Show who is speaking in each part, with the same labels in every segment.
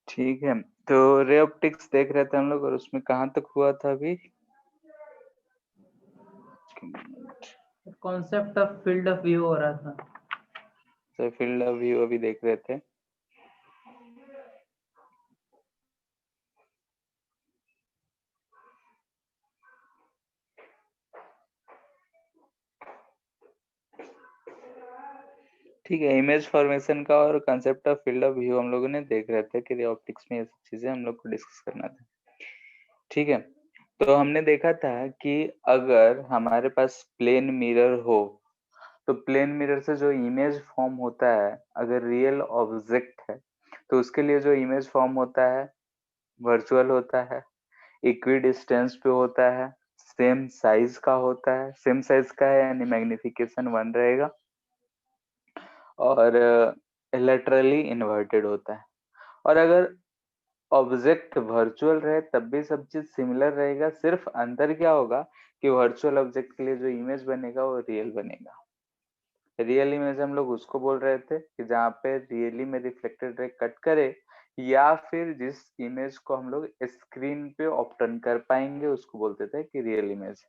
Speaker 1: ठीक है, तो रे ऑप्टिक्स देख रहे थे हम लोग, और उसमें कहाँ तक हुआ था अभी?
Speaker 2: Concept of field of view हो रहा था।
Speaker 1: तो फील्ड ऑफ व्यू अभी देख रहे थे। ठीक है, इमेज फॉर्मेशन का और concept of field of view हम लोगों ने देख रहे थे कि रे ऑप्टिक्स में ये सब चीजें हम लोग को डिस्कस करना था। ठीक है, तो हमने देखा था कि अगर हमारे पास प्लेन मिरर हो, तो प्लेन मिरर से जो इमेज फॉर्म होता है, अगर रियल ऑब्जेक्ट है तो उसके लिए जो इमेज फॉर्म होता है वर्चुअल होता है, इक्वी डिस्टेंस पे होता है, सेम साइज का होता है। सेम साइज का है यानी मैग्निफिकेशन 1 रहेगा, और लेटरली इन्वर्टेड होता है। और अगर ऑब्जेक्ट वर्चुअल रहे तब भी सब चीज सिमिलर रहेगा, सिर्फ अंतर क्या होगा कि वर्चुअल ऑब्जेक्ट के लिए जो इमेज बनेगा वो रियल बनेगा। रियल इमेज हम लोग उसको बोल रहे थे कि जहाँ पे रियली में रिफ्लेक्टेड रे कट करे, या फिर जिस इमेज को हम लोग स्क्रीन पे ऑप्टन कर पाएंगे उसको बोलते थे कि रियल इमेज।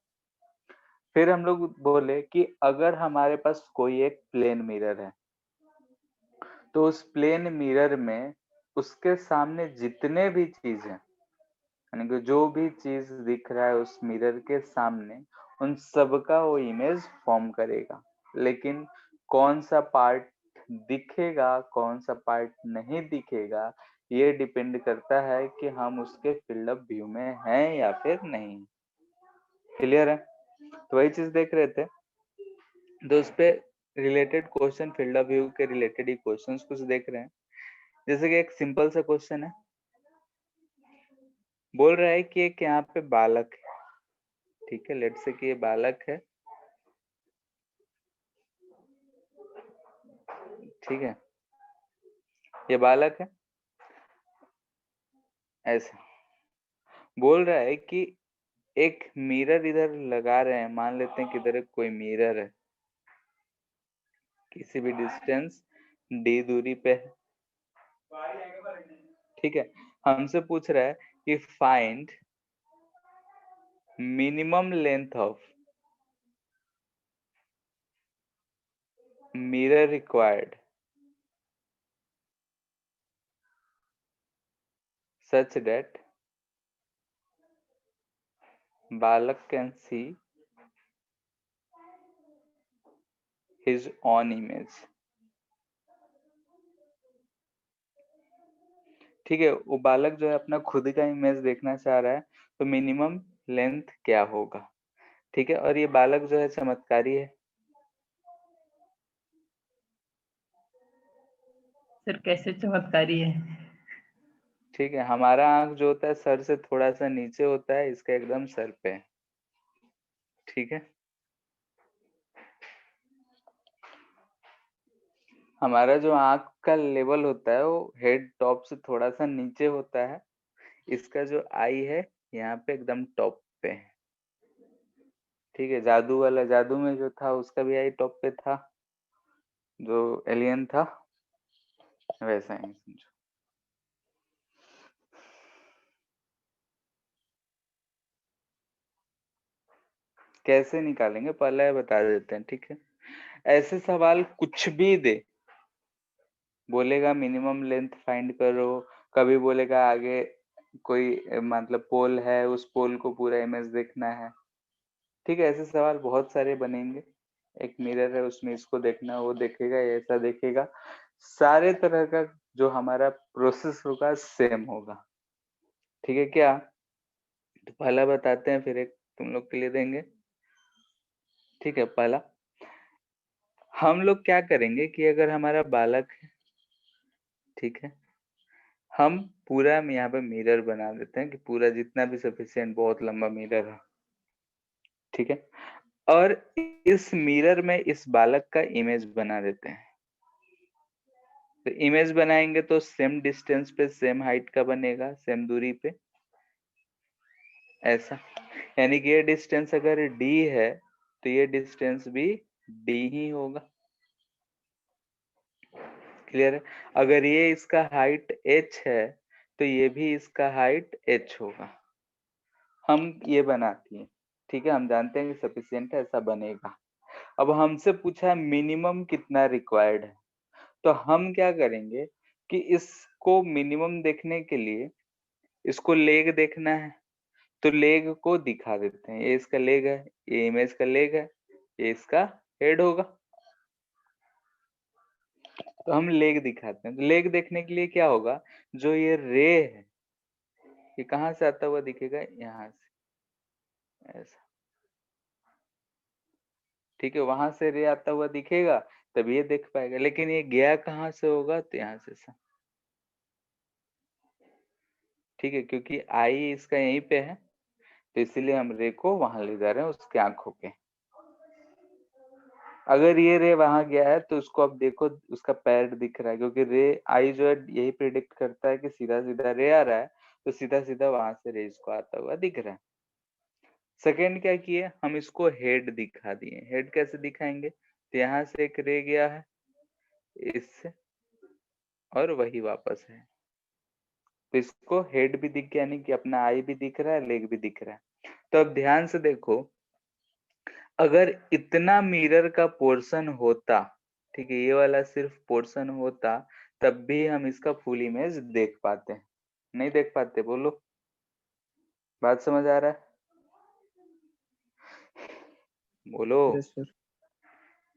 Speaker 1: फिर हम लोग बोले कि अगर हमारे पास कोई एक प्लेन मिरर है, तो उस प्लेन मिरर में उसके सामने जितने भी चीज है, यानी कि जो भी चीज दिख रहा है उस मिरर के सामने, उन सब का वो इमेज फॉर्म करेगा। लेकिन कौन सा पार्ट दिखेगा कौन सा पार्ट नहीं दिखेगा, ये डिपेंड करता है कि हम उसके फील्ड ऑफ व्यू में हैं या फिर नहीं। क्लियर है? तो वही चीज देख रहे थे, तो उस पे related question, field of view के रिलेटेड ही क्वेश्चंस कुछ देख रहे हैं। जैसे कि एक सिंपल सा क्वेश्चन है, बोल रहा है कि एक यहाँ पे बालक है। ठीक है, लेट्स से कि ये बालक है। ठीक है, ये बालक है, ऐसा बोल रहा है कि एक मिरर इधर लगा रहे हैं। मान लेते हैं कि इधर एक कोई मिरर है, किसी भी डिस्टेंस डी दूरी पे है। ठीक है, हमसे पूछ रहा है कि find minimum length of mirror required such that Balak can see his own image। ठीक है, वो बालक जो है अपना खुद का इमेज देखना चाह रहा है, तो मिनिमम लेंथ क्या होगा। ठीक है, और ये बालक जो है चमत्कारी है।
Speaker 2: सर कैसे चमत्कारी है?
Speaker 1: ठीक है, हमारा आंख जो होता है सर से थोड़ा सा नीचे होता है, इसका एकदम सर पे है। ठीक है, हमारा जो आंख का लेवल होता है वो हेड टॉप से थोड़ा सा नीचे होता है, इसका जो आई है यहाँ पे एकदम टॉप पे है। ठीक है, जादू वाला, जादू में जो था उसका भी आई टॉप पे था, जो एलियन था, वैसा ही समझो। कैसे निकालेंगे पहले बता देते हैं। ठीक है, ऐसे सवाल कुछ भी दे, बोलेगा मिनिमम लेंथ फाइंड करो, कभी बोलेगा आगे कोई मतलब पोल है, उस पोल को पूरा इमेज देखना है। ठीक है, ऐसे सवाल बहुत सारे बनेंगे। एक मिरर है उसमें इसको देखना, वो देखेगा, ऐसा देखेगा, सारे तरह का जो हमारा प्रोसेस होगा सेम होगा। ठीक है क्या? तो पहला बताते हैं, फिर एक तुम लोग के लिए देंगे। ठीक है, पहला हम लोग क्या करेंगे कि अगर हमारा बालक है, ठीक है, हम पूरा यहाँ पे मिरर बना देते हैं कि पूरा जितना भी सफिशिएंट, बहुत लंबा मिरर है। ठीक है, और इस मिरर में इस बालक का इमेज बना देते हैं। तो इमेज बनाएंगे तो सेम डिस्टेंस पे सेम हाइट का बनेगा, सेम दूरी पे, ऐसा। यानी कि ये डिस्टेंस अगर d है तो ये डिस्टेंस भी डी ही होगा। क्लियर है? अगर ये इसका हाइट h है तो ये भी इसका हाइट h होगा। हम ये बनाती हैं, ठीक है, हम जानते हैं कि सफिशिएंट है, ऐसा बनेगा। अब हमसे पूछा है मिनिमम कितना रिक्वायर्ड है, तो हम क्या करेंगे कि इसको मिनिमम देखने के लिए इसको लेग देखना है, तो लेग को दिखा देते हैं। ये इसका लेग है, ये इमेज का लेग है, ये इसका हेड होगा। तो हम लेग दिखाते हैं। तो लेग देखने के लिए क्या होगा, जो ये रे है ये कहाँ से आता हुआ दिखेगा, यहाँ से, ऐसा, ठीक है, वहां से रे आता हुआ दिखेगा तब ये देख पाएगा। लेकिन ये गया कहाँ से होगा, तो यहाँ से सा, ठीक है, क्योंकि आई इसका यहीं पे है, तो इसीलिए हम रे को वहां ले जा रहे हैं उसके आंखों पे। अगर ये रे वहां गया है तो उसको अब देखो, उसका पैर दिख रहा है, क्योंकि रे आई जो है यही प्रिडिक्ट करता है कि सीधा सीधा रे आ रहा है, तो सीधा सीधा वहां से रे इसको आता हुआ दिख रहा है। सेकेंड क्या किए, हम इसको हेड दिखा दिए। हेड कैसे दिखाएंगे, तो यहाँ से एक रे गया है इससे, और वही वापस है, तो इसको हेड भी दिख गया, यानी कि अपना आई भी दिख रहा है, लेग भी दिख रहा है। तो अब ध्यान से देखो, अगर इतना मिरर का पोर्शन होता, ठीक है, ये वाला सिर्फ पोर्शन होता, तब भी हम इसका फुल इमेज देख पाते। नहीं देख पाते, बोलो, बात समझ आ रहा है, बोलो।
Speaker 2: Yes sir.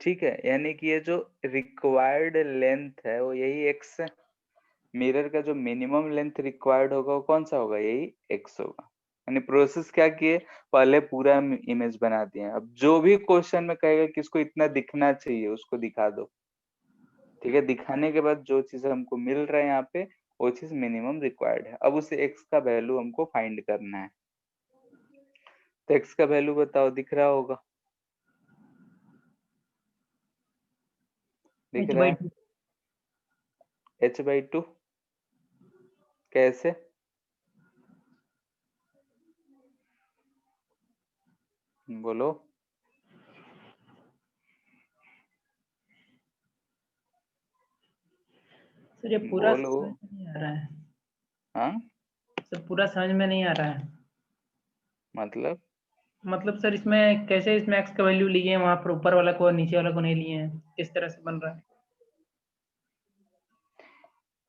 Speaker 1: ठीक है, यानी कि ये जो रिक्वायर्ड लेंथ है वो यही एक्स है। मिरर का जो मिनिमम लेंथ रिक्वायर्ड होगा वो कौन सा होगा, यही एक्स होगा। यानी प्रोसेस क्या किए, पहले पूरा इमेज बना दिए। अब जो भी क्वेश्चन में कहेगा कि इसको इतना दिखना चाहिए, उसको दिखा दो, ठीक है। दिखाने के बाद जो चीज हमको मिल रहा है यहाँ पे, वो चीज मिनिमम रिक्वायर्ड है। अब उस एक्स का वैल्यू हमको फाइंड करना है। तो एक्स का वैल्यू बताओ, दिख रहा होगा, दिख
Speaker 2: एच
Speaker 1: रहा
Speaker 2: बाई
Speaker 1: है,
Speaker 2: टू।
Speaker 1: h/2। कैसे, बोलो,
Speaker 2: सर ये पूरा
Speaker 1: बोलो।
Speaker 2: समझ में नहीं आ रहा है।
Speaker 1: हाँ,
Speaker 2: सर पूरा समझ में नहीं आ रहा है।
Speaker 1: मतलब
Speaker 2: मतलब सर इसमें कैसे, इसमें एक्स का वैल्यू लिए हैं वहां पर, ऊपर वाला को और नीचे वाला को नहीं लिए हैं, किस तरह से बन रहा है?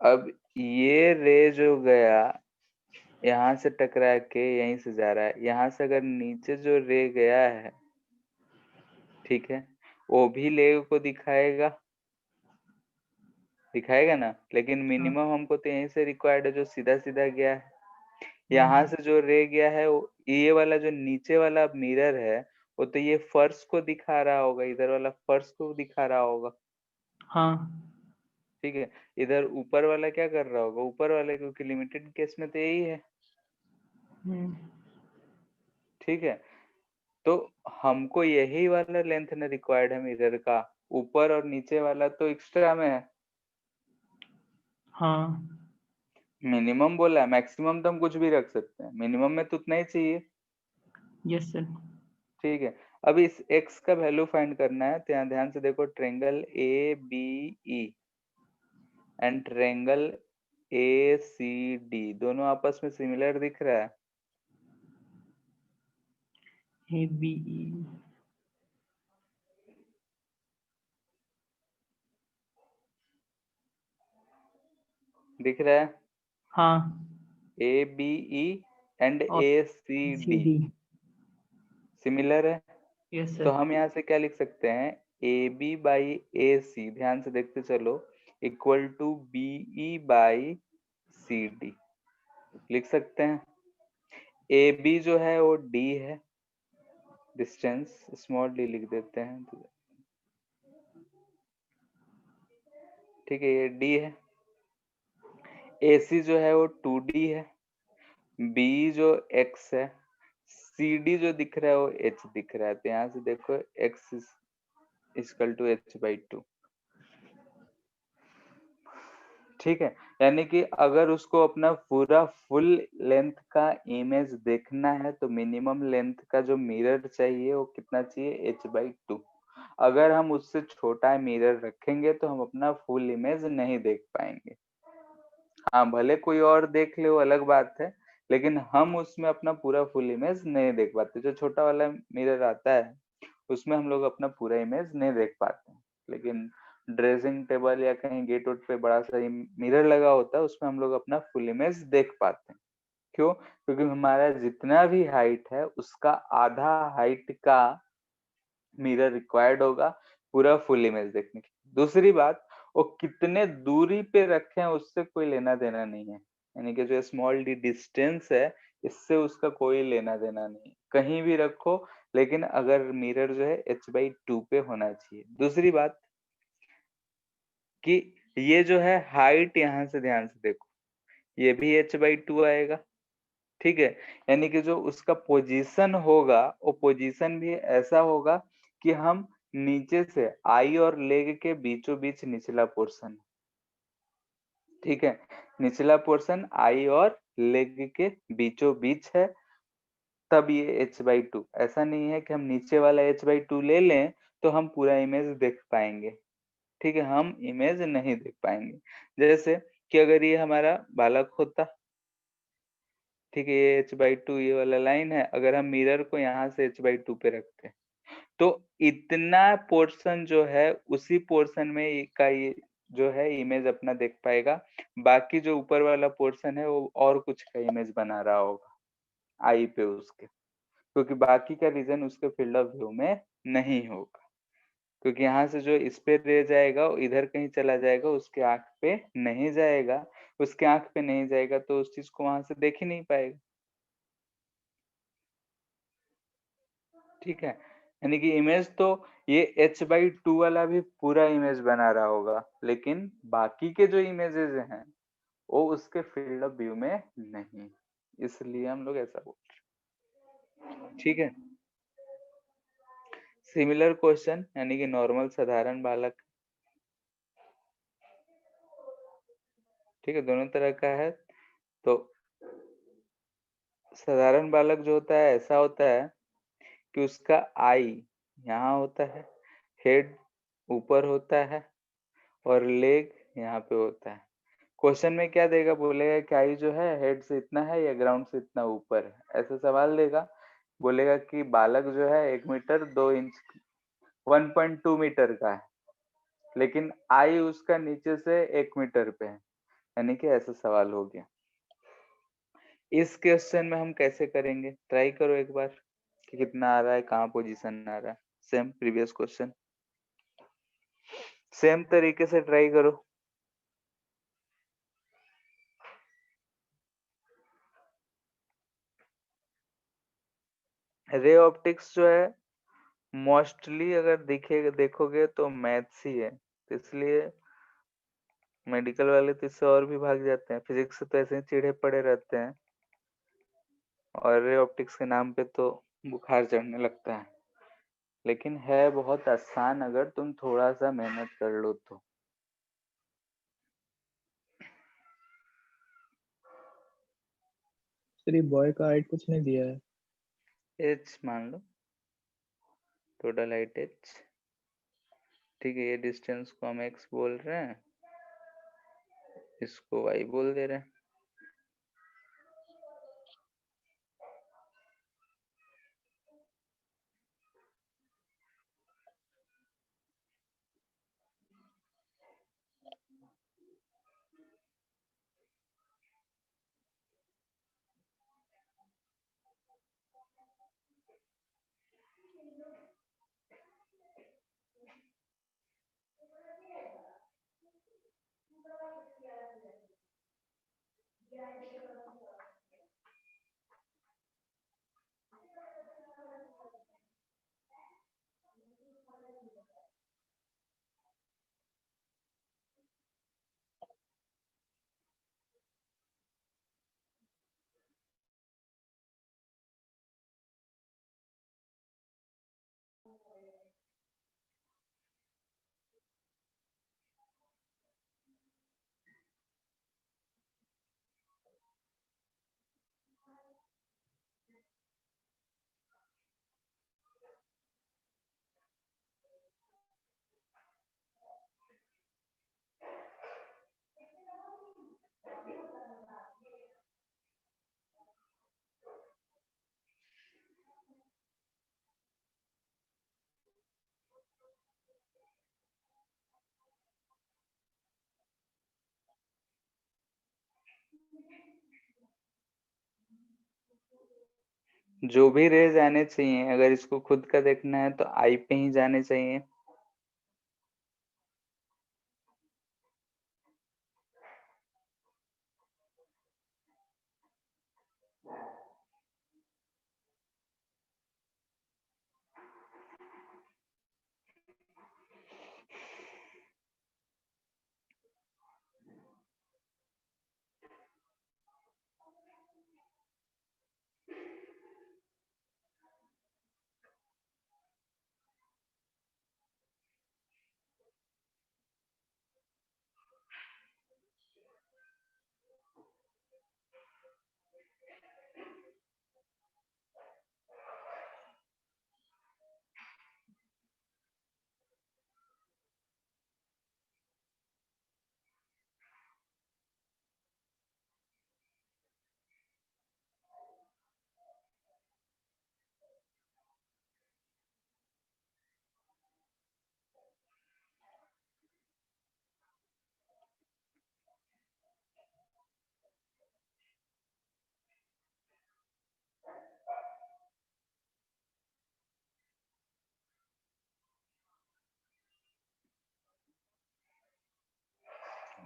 Speaker 1: अब ये रे जो गया यहाँ से टकरा के यहीं से जा रहा है, यहाँ से अगर नीचे जो रे गया है, ठीक है, वो भी लेग को दिखाएगा, दिखाएगा ना। लेकिन
Speaker 2: हाँ।
Speaker 1: मिनिमम हमको तो यहीं से रिक्वायर्ड है, जो सीधा सीधा गया है। यहाँ
Speaker 2: हाँ।
Speaker 1: से जो रे गया है ये वाला जो नीचे वाला मिरर है, वो तो ये फर्श को दिखा रहा होगा, इधर वाला फर्श को दिखा रहा होगा,
Speaker 2: हाँ।
Speaker 1: ठीक है। इधर ऊपर वाला क्या कर रहा होगा, ऊपर वाले, क्योंकि लिमिटेड केस में तो यही है,
Speaker 2: हम्म।
Speaker 1: ठीक है। तो हमको यही वाला लेंथ ना रिक्वायर्ड है मिरर का, ऊपर और नीचे वाला तो एक्स्ट्रा में है।
Speaker 2: हाँ।
Speaker 1: मिनिमम बोला है, मैक्सिमम तो हम कुछ भी रख सकते हैं, मिनिमम में तो उतना ही चाहिए,
Speaker 2: यस सर।
Speaker 1: ठीक है। अब इस x का वैल्यू फाइंड करना है, तो यहाँ ध्यान से देखो, triangle A B E and triangle A C D दोनों आपस में सिमिलर दिख रहा है,
Speaker 2: ए बी ई।
Speaker 1: दिख रहा है,
Speaker 2: हाँ।
Speaker 1: ए बी ई एंड
Speaker 2: और
Speaker 1: ए सी
Speaker 2: सी
Speaker 1: डी
Speaker 2: डी।
Speaker 1: सिमिलर है।
Speaker 2: यस
Speaker 1: तो
Speaker 2: सर।
Speaker 1: हम यहाँ से क्या लिख सकते हैं, ए बी बाई ए सी, ध्यान से देखते चलो, equal to B E by C D लिख सकते हैं। ए बी जो है वो डी है, डिस्टेंस स्मॉल डी लिख देते हैं, ठीक है, ये डी है। ए सी जो है वो 2D है, बी जो एक्स है, सी डी जो दिख रहा है वो एच दिख रहा है। तो यहाँ से देखो एक्स इक्वल टू h/2, ठीक है। यानी कि अगर उसको अपना पूरा फुल लेंथ का इमेज देखना है, तो मिनिमम लेंथ का जो मिरर चाहिए वो कितना चाहिए, h/2। अगर हम उससे छोटा मिरर रखेंगे तो हम अपना फुल इमेज नहीं देख पाएंगे। हाँ, भले कोई और देख ले वो अलग बात है, लेकिन हम उसमें अपना पूरा फुल इमेज नहीं देख पाते। जो छोटा वाला मिरर आता है उसमें हम लोग अपना पूरा इमेज नहीं देख पाते, लेकिन ड्रेसिंग टेबल या कहीं गेट वेट पे बड़ा सा मिरर लगा होता है उसमें हम लोग अपना फुल इमेज देख पाते हैं। क्यों? क्योंकि हमारा जितना भी हाइट है उसका आधा हाइट का मिरर रिक्वायर्ड होगा पूरा फुल इमेज देखने के। दूसरी बात, वो कितने दूरी पे रखे हैं उससे कोई लेना देना नहीं है, यानी कि जो स्मॉल डी डिस्टेंस है इससे उसका कोई लेना देना नहीं है, कहीं भी रखो, लेकिन अगर मिरर जो है h/2 पे होना चाहिए। दूसरी बात कि ये जो है हाइट, यहाँ से ध्यान से देखो, ये भी h/2 आएगा, ठीक है। यानी कि जो उसका पोजीशन होगा वो पोजीशन भी ऐसा होगा कि हम नीचे से आई और लेग के बीचों बीच निचला पोर्शन, ठीक है, निचला पोर्शन आई और लेग के बीचों बीच है, तब ये h/2। ऐसा नहीं है कि हम नीचे वाला h/2 ले लें तो हम पूरा इमेज देख पाएंगे, ठीक है, हम इमेज नहीं देख पाएंगे। जैसे कि अगर ये हमारा बालक होता, ठीक है, ये h/2 ये वाला लाइन है, अगर हम मिरर को यहाँ से h/2 पे रखते हैं तो इतना पोर्शन जो है उसी पोर्शन में का ये जो है इमेज अपना देख पाएगा। बाकी जो ऊपर वाला पोर्शन है वो और कुछ का इमेज बना रहा होगा आई पे उसके, क्योंकि बाकी का रीजन उसके फील्ड ऑफ व्यू में नहीं होगा, क्योंकि यहाँ से जो इस पे रे जाएगा वो इधर कहीं चला जाएगा, उसके आंख पे नहीं जाएगा। उसके आंख पे नहीं जाएगा तो उस चीज को वहां से देख ही नहीं पाएगा, ठीक है। यानी कि इमेज तो ये h/2 वाला भी पूरा इमेज बना रहा होगा, लेकिन बाकी के जो इमेजेस हैं वो उसके फील्ड ऑफ व्यू में नहीं, इसलिए हम लोग ऐसा बोल रहे हैं, ठीक है। सिमिलर क्वेश्चन यानी कि नॉर्मल साधारण बालक, ठीक है, दोनों तरह का है। तो साधारण बालक जो होता है ऐसा होता है कि उसका आई यहाँ होता है, हेड ऊपर होता है और लेग यहाँ पे होता है। क्वेश्चन में क्या देगा, बोलेगा कि आई जो है हेड से इतना है या ग्राउंड से इतना ऊपर है, ऐसा सवाल देगा। बोलेगा कि बालक जो है 1 मीटर 2 इंच 1.2 मीटर का है, लेकिन आई उसका नीचे से 1 मीटर पे है, यानी कि ऐसा सवाल हो गया। इस क्वेश्चन में हम कैसे करेंगे, ट्राई करो एक बार कि कितना आ रहा है, कहाँ पोजीशन आ रहा है। सेम प्रीवियस क्वेश्चन, सेम तरीके से ट्राई करो। रे ऑप्टिक्स जो है मोस्टली अगर देखोगे तो मैथ्स ही है, तो इसलिए मेडिकल वाले तो इससे और भी भाग जाते हैं, फिजिक्स से तो ऐसे ही चिढ़े पड़े रहते हैं, और रे ऑप्टिक्स के नाम पे तो बुखार चढ़ने लगता है। लेकिन है बहुत आसान अगर तुम थोड़ा सा मेहनत कर लो तो।
Speaker 3: सर बॉय का हाइट कुछ नहीं दिया है।
Speaker 1: एच मान लो, टोटल हाइट एच, ठीक है, ये डिस्टेंस को हम एक्स बोल रहे हैं, इसको वाई बोल दे रहे हैं। जो भी रेज आने चाहिए, अगर इसको खुद का देखना है तो आई पे ही जाने चाहिए।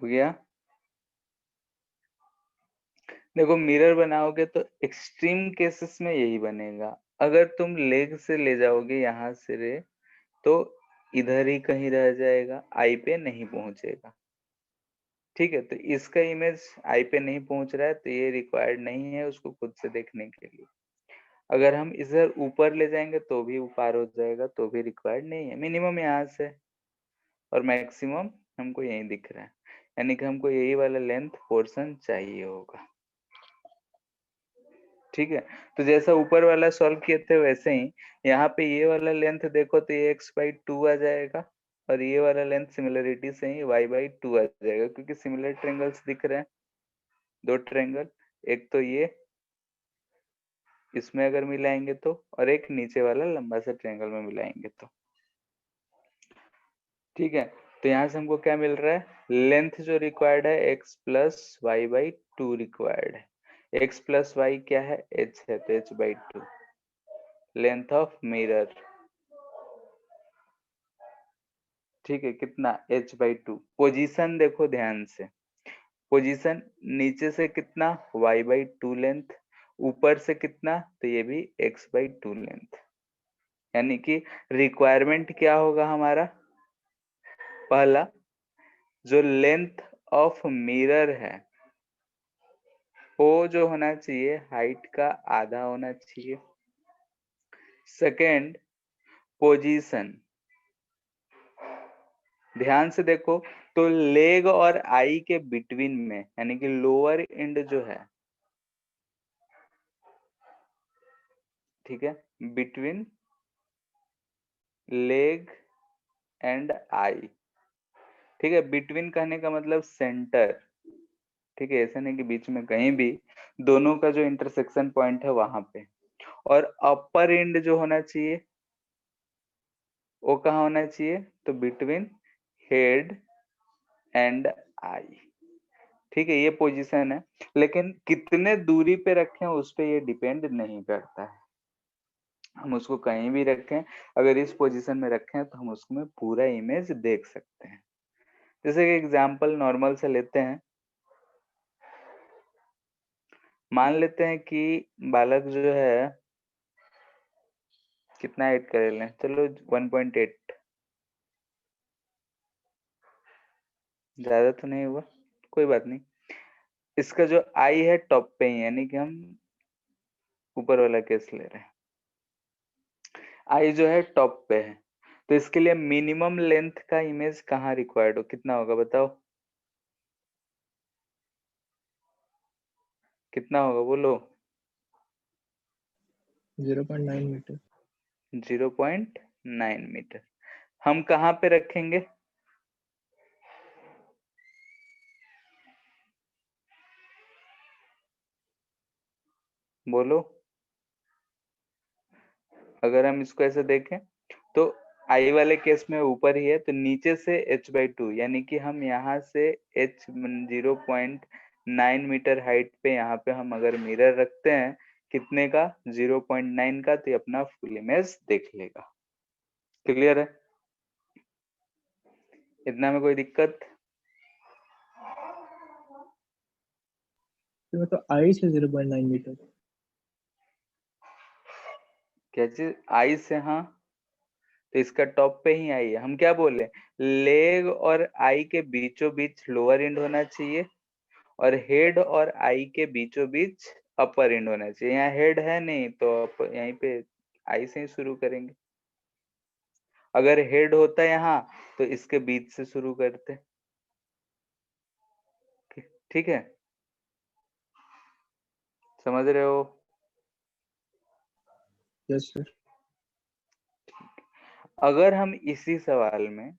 Speaker 1: हो गया। देखो मिरर बनाओगे तो एक्सट्रीम केसेस में यही बनेगा। अगर तुम लेग से ले जाओगे यहाँ से रे, तो इधर ही कहीं रह जाएगा, आई पे नहीं पहुंचेगा। ठीक है, तो इसका इमेज आई पे नहीं पहुंच रहा है तो ये रिक्वायर्ड नहीं है उसको खुद से देखने के लिए। अगर हम इधर ऊपर ले जाएंगे तो भी ऊपर हो जाएगा, तो भी रिक्वायर्ड नहीं है। मिनिमम यहाँ से और मैक्सिमम हमको यही दिख रहा है, यानी कि हमको यही वाला लेंथ पोर्शन चाहिए होगा। ठीक है, तो जैसा ऊपर वाला सॉल्व किए थे वैसे ही यहाँ पे ये वाला लेंथ देखो तो ये x/2 आ जाएगा, और ये वाला लेंथ सिमिलरिटी से ही y/2 आ जाएगा, क्योंकि सिमिलर ट्रायंगल्स दिख रहे हैं, दो ट्रायंगल, एक तो ये इसमें अगर मिलाएंगे तो, और एक नीचे वाला लंबा सा ट्रायंगल में मिलाएंगे तो। ठीक है, तो यहाँ से हमको क्या मिल रहा है, लेंथ जो रिक्वायर्ड है x + y/2 रिक्वायर्ड है। x + y क्या है, h है, तो h/2 लेंथ ऑफ मिरर। ठीक है, कितना, h/2। पोजीशन देखो ध्यान से, पोजीशन नीचे से कितना, y/2 लेंथ, ऊपर से कितना, तो ये भी x/2 लेंथ। यानी कि रिक्वायरमेंट क्या होगा हमारा, पहला जो लेंथ ऑफ मिरर है वो जो होना चाहिए हाइट का आधा होना चाहिए। सेकंड, पोजीशन, ध्यान से देखो तो लेग और आई के बिटवीन में, यानी कि लोअर एंड जो है, ठीक है, बिटवीन लेग एंड आई। ठीक है, बिटवीन कहने का मतलब सेंटर। ठीक है, ऐसा नहीं कि बीच में, कहीं भी, दोनों का जो इंटरसेक्शन पॉइंट है वहां पे। और अपर एंड जो होना चाहिए वो कहाँ होना चाहिए, तो बिटवीन हेड एंड आई। ठीक है, ये पोजीशन है, लेकिन कितने दूरी पे रखें उस पे ये डिपेंड नहीं करता है। हम उसको कहीं भी रखें, अगर इस पोजीशन में रखें तो हम उसमें पूरा इमेज देख सकते हैं। जैसे कि एग्जांपल नॉर्मल से लेते हैं, मान लेते हैं कि बालक जो है, कितना ऐड कर लें, चलो 1.8, ज्यादा तो नहीं हुआ, कोई बात नहीं। इसका जो आई है टॉप पे ही, यानी कि हम ऊपर वाला केस ले रहे हैं, आई जो है टॉप पे है, तो इसके लिए मिनिमम लेंथ का इमेज कहाँ रिक्वायर्ड हो, कितना होगा बताओ, कितना होगा बोलो।
Speaker 3: 0.9 मीटर।
Speaker 1: 0.9 मीटर। हम कहाँ पे रखेंगे, बोलो। अगर हम इसको ऐसे देखें तो आई वाले केस में ऊपर ही है, तो नीचे से h/2, यानी कि हम यहाँ से h 0. 9 मीटर हाइट पे यहाँ पे हम अगर मिरर रखते हैं कितने का, 0.9 का, तो ये अपना फुल इमेज देख लेगा। क्लियर है? इतना में कोई दिक्कत?
Speaker 3: तो मतलब आई से 0.9 मीटर।
Speaker 1: क्या चीज? आई से? हाँ, तो इसका टॉप पे ही आई है। हम क्या बोले, लेग और आई के बीचों बीच लोअर एंड होना चाहिए और हेड और आई के बीचों बीच अपर एंड होना चाहिए। यहाँ हेड है नहीं तो यहीं पे आई से ही शुरू करेंगे। अगर हेड होता यहाँ तो इसके बीच से शुरू करते। ठीक है, समझ रहे हो?
Speaker 3: Yes sir.
Speaker 1: अगर हम इसी सवाल में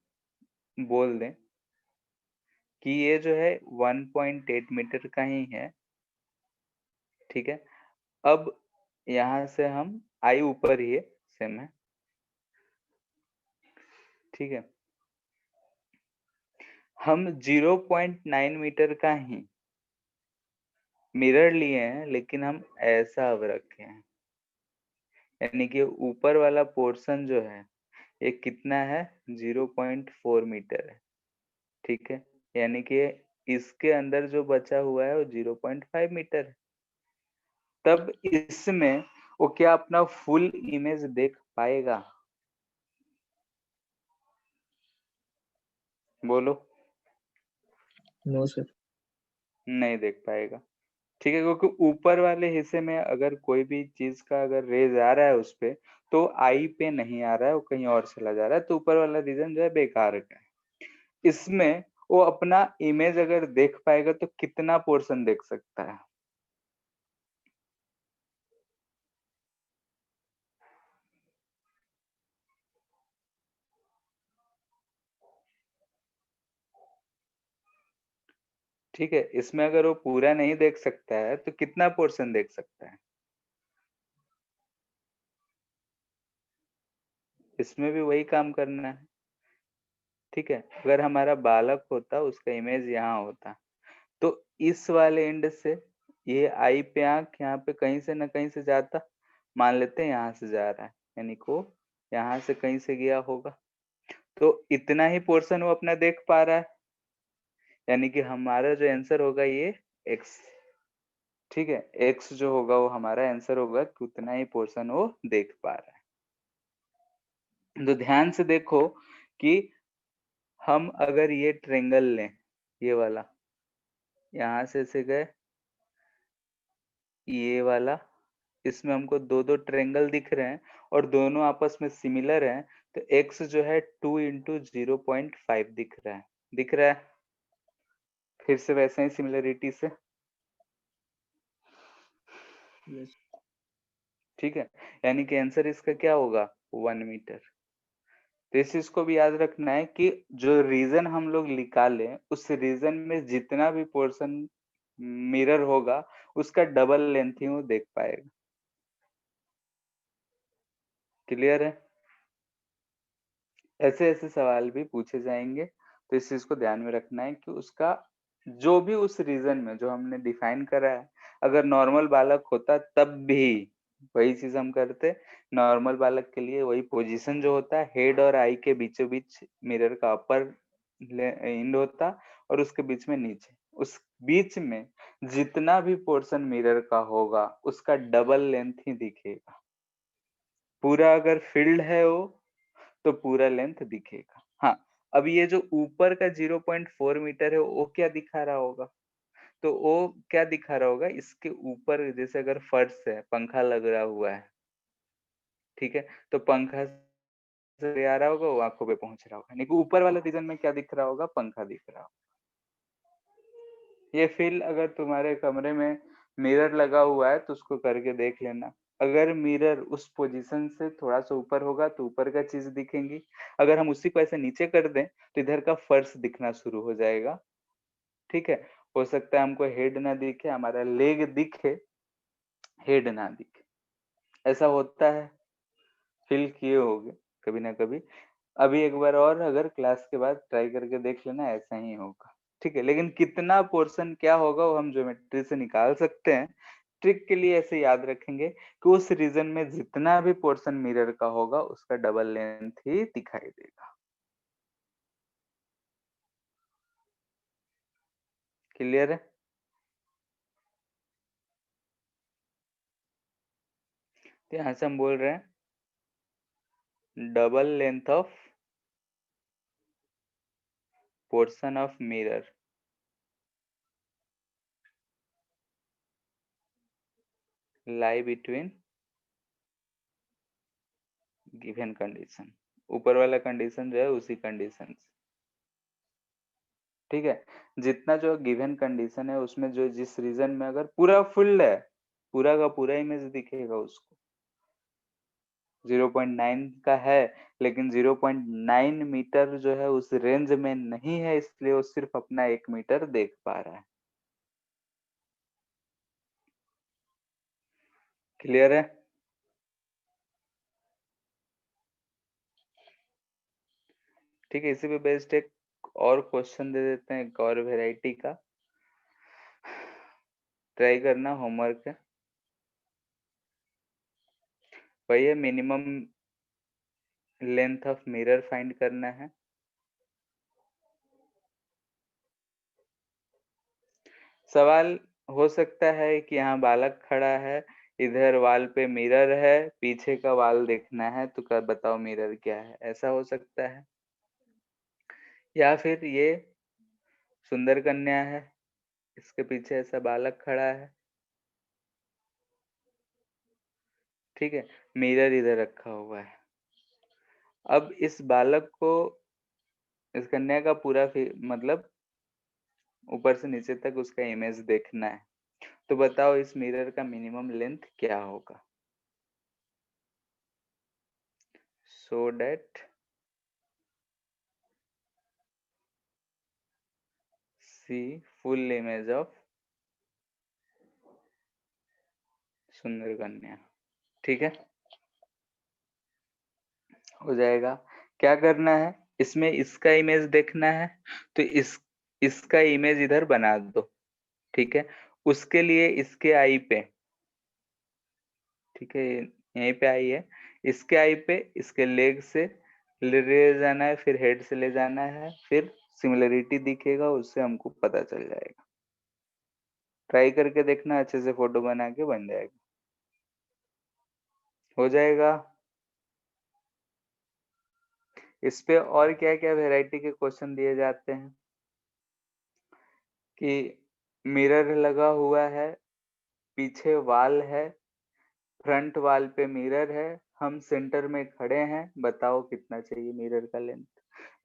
Speaker 1: बोल दें कि ये जो है 1.8 मीटर का ही है, ठीक है, अब यहां से हम आई ऊपर ही है, सेम है, ठीक है, हम 0.9 मीटर का ही मिरर लिए हैं लेकिन हम ऐसा अब रखे हैं, यानी कि ऊपर वाला पोर्शन जो है ये कितना है, 0.4 मीटर है, ठीक है, यानी कि इसके अंदर जो बचा हुआ है वो 0.5 मीटर है। तब इसमें वो क्या अपना फुल इमेज देख पाएगा? बोलो।
Speaker 3: No sir.
Speaker 1: नहीं देख पाएगा, ठीक है, क्योंकि ऊपर वाले हिस्से में अगर कोई भी चीज का अगर रेज आ रहा है उस पे तो आई पे नहीं आ रहा है, वो कहीं और चला जा रहा है, तो ऊपर वाला रीजन जो है बेकार का है। इसमें वो अपना इमेज अगर देख पाएगा तो कितना पोर्शन देख सकता है? ठीक है, इसमें अगर वो पूरा नहीं देख सकता है तो कितना पोर्शन देख सकता है? इसमें भी वही काम करना है, ठीक है। अगर हमारा बालक होता, उसका इमेज यहाँ होता, तो इस वाले एंड से ये आई पे आंख यहाँ पे कहीं से ना कहीं से जाता, मान लेते हैं यहाँ से जा रहा है, यानी को यहाँ से कहीं से गया होगा, तो इतना ही पोर्शन वो अपना देख पा रहा है, यानी कि हमारा जो आंसर होगा ये एक्स, ठीक है, एक्स जो होगा वो हमारा आंसर होगा कि उतना ही पोर्शन वो देख पा रहा है। तो ध्यान से देखो कि हम अगर ये ट्रेंगल लें, ये वाला, यहाँ से गए, ये वाला, इसमें हमको दो दो ट्रेंगल दिख रहे हैं और दोनों आपस में सिमिलर हैं, तो x जो है 2 इंटू 0.5 दिख रहा है, दिख रहा है? फिर से वैसे ही सिमिलरिटी से,
Speaker 3: यस।
Speaker 1: ठीक है, यानी कि आंसर इसका क्या होगा, 1 मीटर। तो इस चीज को भी याद रखना है कि जो रीजन हम लोग निकाले उस रीजन में जितना भी पोर्शन मिरर होगा उसका डबल लेंथ ही वो देख पाएगा। क्लियर है? ऐसे ऐसे सवाल भी पूछे जाएंगे, तो इस चीज को ध्यान में रखना है कि उसका जो भी उस रीजन में जो हमने डिफाइन करा है, अगर नॉर्मल बालक होता तब भी वही चीज हम करते। नॉर्मल बालक के लिए वही पोजीशन जो होता है, हेड और आई के बीचों बीच मिरर का अपर एंड होता और उसके बीच में नीचे, उस बीच में जितना भी पोर्शन मिरर का होगा उसका डबल लेंथ ही दिखेगा। पूरा अगर फील्ड है वो तो पूरा लेंथ दिखेगा। हाँ, अब ये जो ऊपर का 0.4 मीटर है वो क्या दिखा रहा होगा, तो वो क्या दिखा रहा होगा, इसके ऊपर जैसे अगर फर्श है, पंखा लग रहा हुआ है, ठीक है, तो पंखा से आ रहा होगा वो आंखों पे पहुंच रहा होगा, यानी कि ऊपर वाले रीजन में क्या दिख रहा होगा, पंखा दिख रहा होगा। ये फील अगर तुम्हारे कमरे में मिरर लगा हुआ है तो उसको करके देख लेना। अगर मिरर उस पोजीशन से थोड़ा सा ऊपर होगा तो ऊपर का चीज दिखेंगी, अगर हम उसी को ऐसे नीचे कर दें तो इधर का फर्श दिखना शुरू हो जाएगा, ठीक है। हो सकता है हमको हेड ना दिखे, हमारा लेग दिखे, हेड ना दिखे, ऐसा होता है, फील किए होगे कभी ना कभी। अभी एक बार और अगर क्लास के बाद ट्राई करके देख लेना, ऐसा ही होगा, ठीक है, लेकिन कितना पोर्शन क्या होगा वो हम ज्योमेट्री से निकाल सकते हैं। ट्रिक के लिए ऐसे याद रखेंगे कि उस रीजन में जितना भी पोर्शन मिरर का होगा उसका डबल लेंथ ही दिखाई देगा। क्लियर है? तो यहां से हम बोल रहे हैं double length of portion of mirror lie between given condition. ऊपर वाला कंडीशन जो है उसी कंडीशन से, ठीक है। जितना जो गिवन कंडीशन है उसमें जो जिस रीजन में अगर पूरा फुल है, पूरा का पूरा इमेज दिखेगा उसको। 0.9 का है लेकिन 0.9 मीटर जो है उस रेंज में नहीं है, इसलिए वो सिर्फ अपना 1 मीटर देख पा रहा है। क्लियर है? ठीक है, इसी पे बेस्ड एक और क्वेश्चन दे देते हैं, एक और वेराइटी का। ट्राई करना, होमवर्क है। भैया minimum length of mirror find करना है। सवाल हो सकता है कि यहाँ बालक खड़ा है, इधर वॉल पे मिरर है, पीछे का वॉल देखना है, तो क्या बताओ मिरर क्या है, ऐसा हो सकता है। या फिर ये सुंदर कन्या है, इसके पीछे ऐसा बालक खड़ा है, ठीक है, मिरर इधर रखा हुआ है। अब इस बालक को, इस कन्या का पूरा मतलब ऊपर से नीचे तक उसका इमेज देखना है, तो बताओ इस मिरर का मिनिमम लेंथ क्या होगा, so that C full image of सुंदर कन्या। ठीक है, हो जाएगा। क्या करना है, इसमें इसका इमेज देखना है, तो इसका इमेज इधर बना दो, ठीक है। उसके लिए इसके आई पे, ठीक है, यहीं पे आई है, इसके आई पे इसके लेग से ले जाना है, फिर हेड से ले जाना है, फिर सिमिलरिटी दिखेगा, उससे हमको पता चल जाएगा। ट्राई करके देखना, अच्छे से फोटो बना के बन जाएगा, हो जाएगा। इस पे और क्या क्या वैरायटी के क्वेश्चन दिए जाते हैं कि मिरर लगा हुआ है, पीछे वॉल है, फ्रंट वॉल पे मिरर है, हम सेंटर में खड़े हैं, बताओ कितना चाहिए मिरर का लेंथ।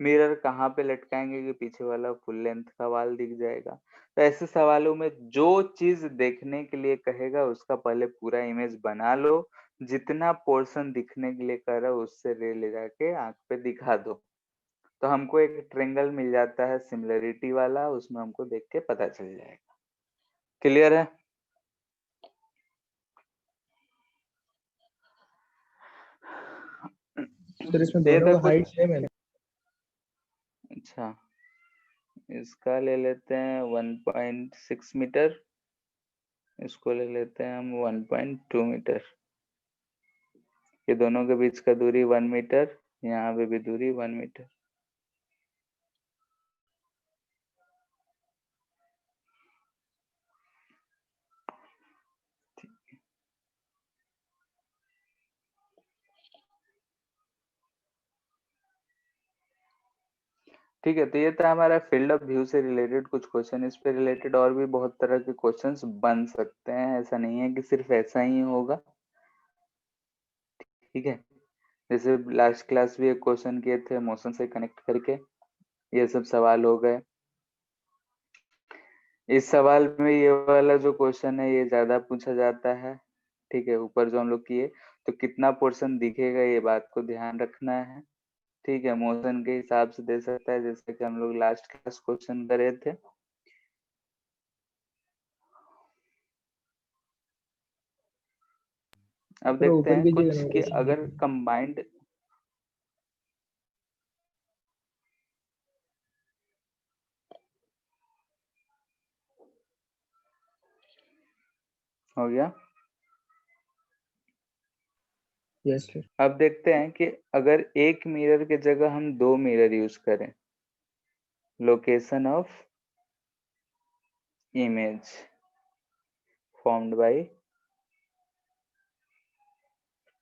Speaker 1: मिरर कहाँ पे लटकाएंगे कि पीछे वाला फुल लेंथ का वॉल दिख जाएगा। तो ऐसे सवालों में जो चीज देखने के लिए कहेगा उसका पहले पूरा इमेज बना लो, जितना पोर्शन दिखने के लिए कह रहा है उससे ले जाके आंख पे दिखा दो, तो हमको एक ट्रेंगल मिल जाता है सिमिलरिटी वाला, उसमें हमको देख के पता चल जाएगा। क्लियर है?
Speaker 3: सर इसमें
Speaker 1: ये
Speaker 3: दोनों
Speaker 1: था
Speaker 3: का हाइट
Speaker 1: कुछ।
Speaker 3: सेम है।
Speaker 1: अच्छा, इसका ले लेते हैं 1.6 मीटर, इसको ले लेते हैं हम 1.2 मीटर। ये दोनों के बीच का दूरी 1 मीटर, यहाँ पे भी दूरी 1 मीटर। ठीक है, तो ये था हमारा फील्ड ऑफ व्यू से रिलेटेड कुछ क्वेश्चन। इस पे रिलेटेड और भी बहुत तरह के क्वेश्चंस बन सकते हैं, ऐसा नहीं है कि सिर्फ ऐसा ही होगा, ठीक है। जैसे लास्ट क्लास भी एक क्वेश्चन किए थे मोशन से कनेक्ट करके, ये सब सवाल हो गए। इस सवाल में ये वाला जो क्वेश्चन है ये ज्यादा पूछा जाता है, ठीक है। ऊपर जो हम लोग किए, तो कितना पोर्शन दिखेगा ये बात को ध्यान रखना है, ठीक है। मोशन के हिसाब से दे सकता है, जैसे कि हम लोग लास्ट क्लास क्वेश्चन करे थे। अब
Speaker 3: थोड़ा
Speaker 1: देखते
Speaker 3: ऊपर
Speaker 1: हैं
Speaker 3: कीजिएगा
Speaker 1: कुछ
Speaker 3: ना
Speaker 1: कि
Speaker 3: इसमें।
Speaker 1: अगर कंबाइंड, हो गया।
Speaker 3: Yes, sir.
Speaker 1: अब देखते हैं कि अगर एक मिरर के जगह हम 2 मिरर यूज करें, location of image formed by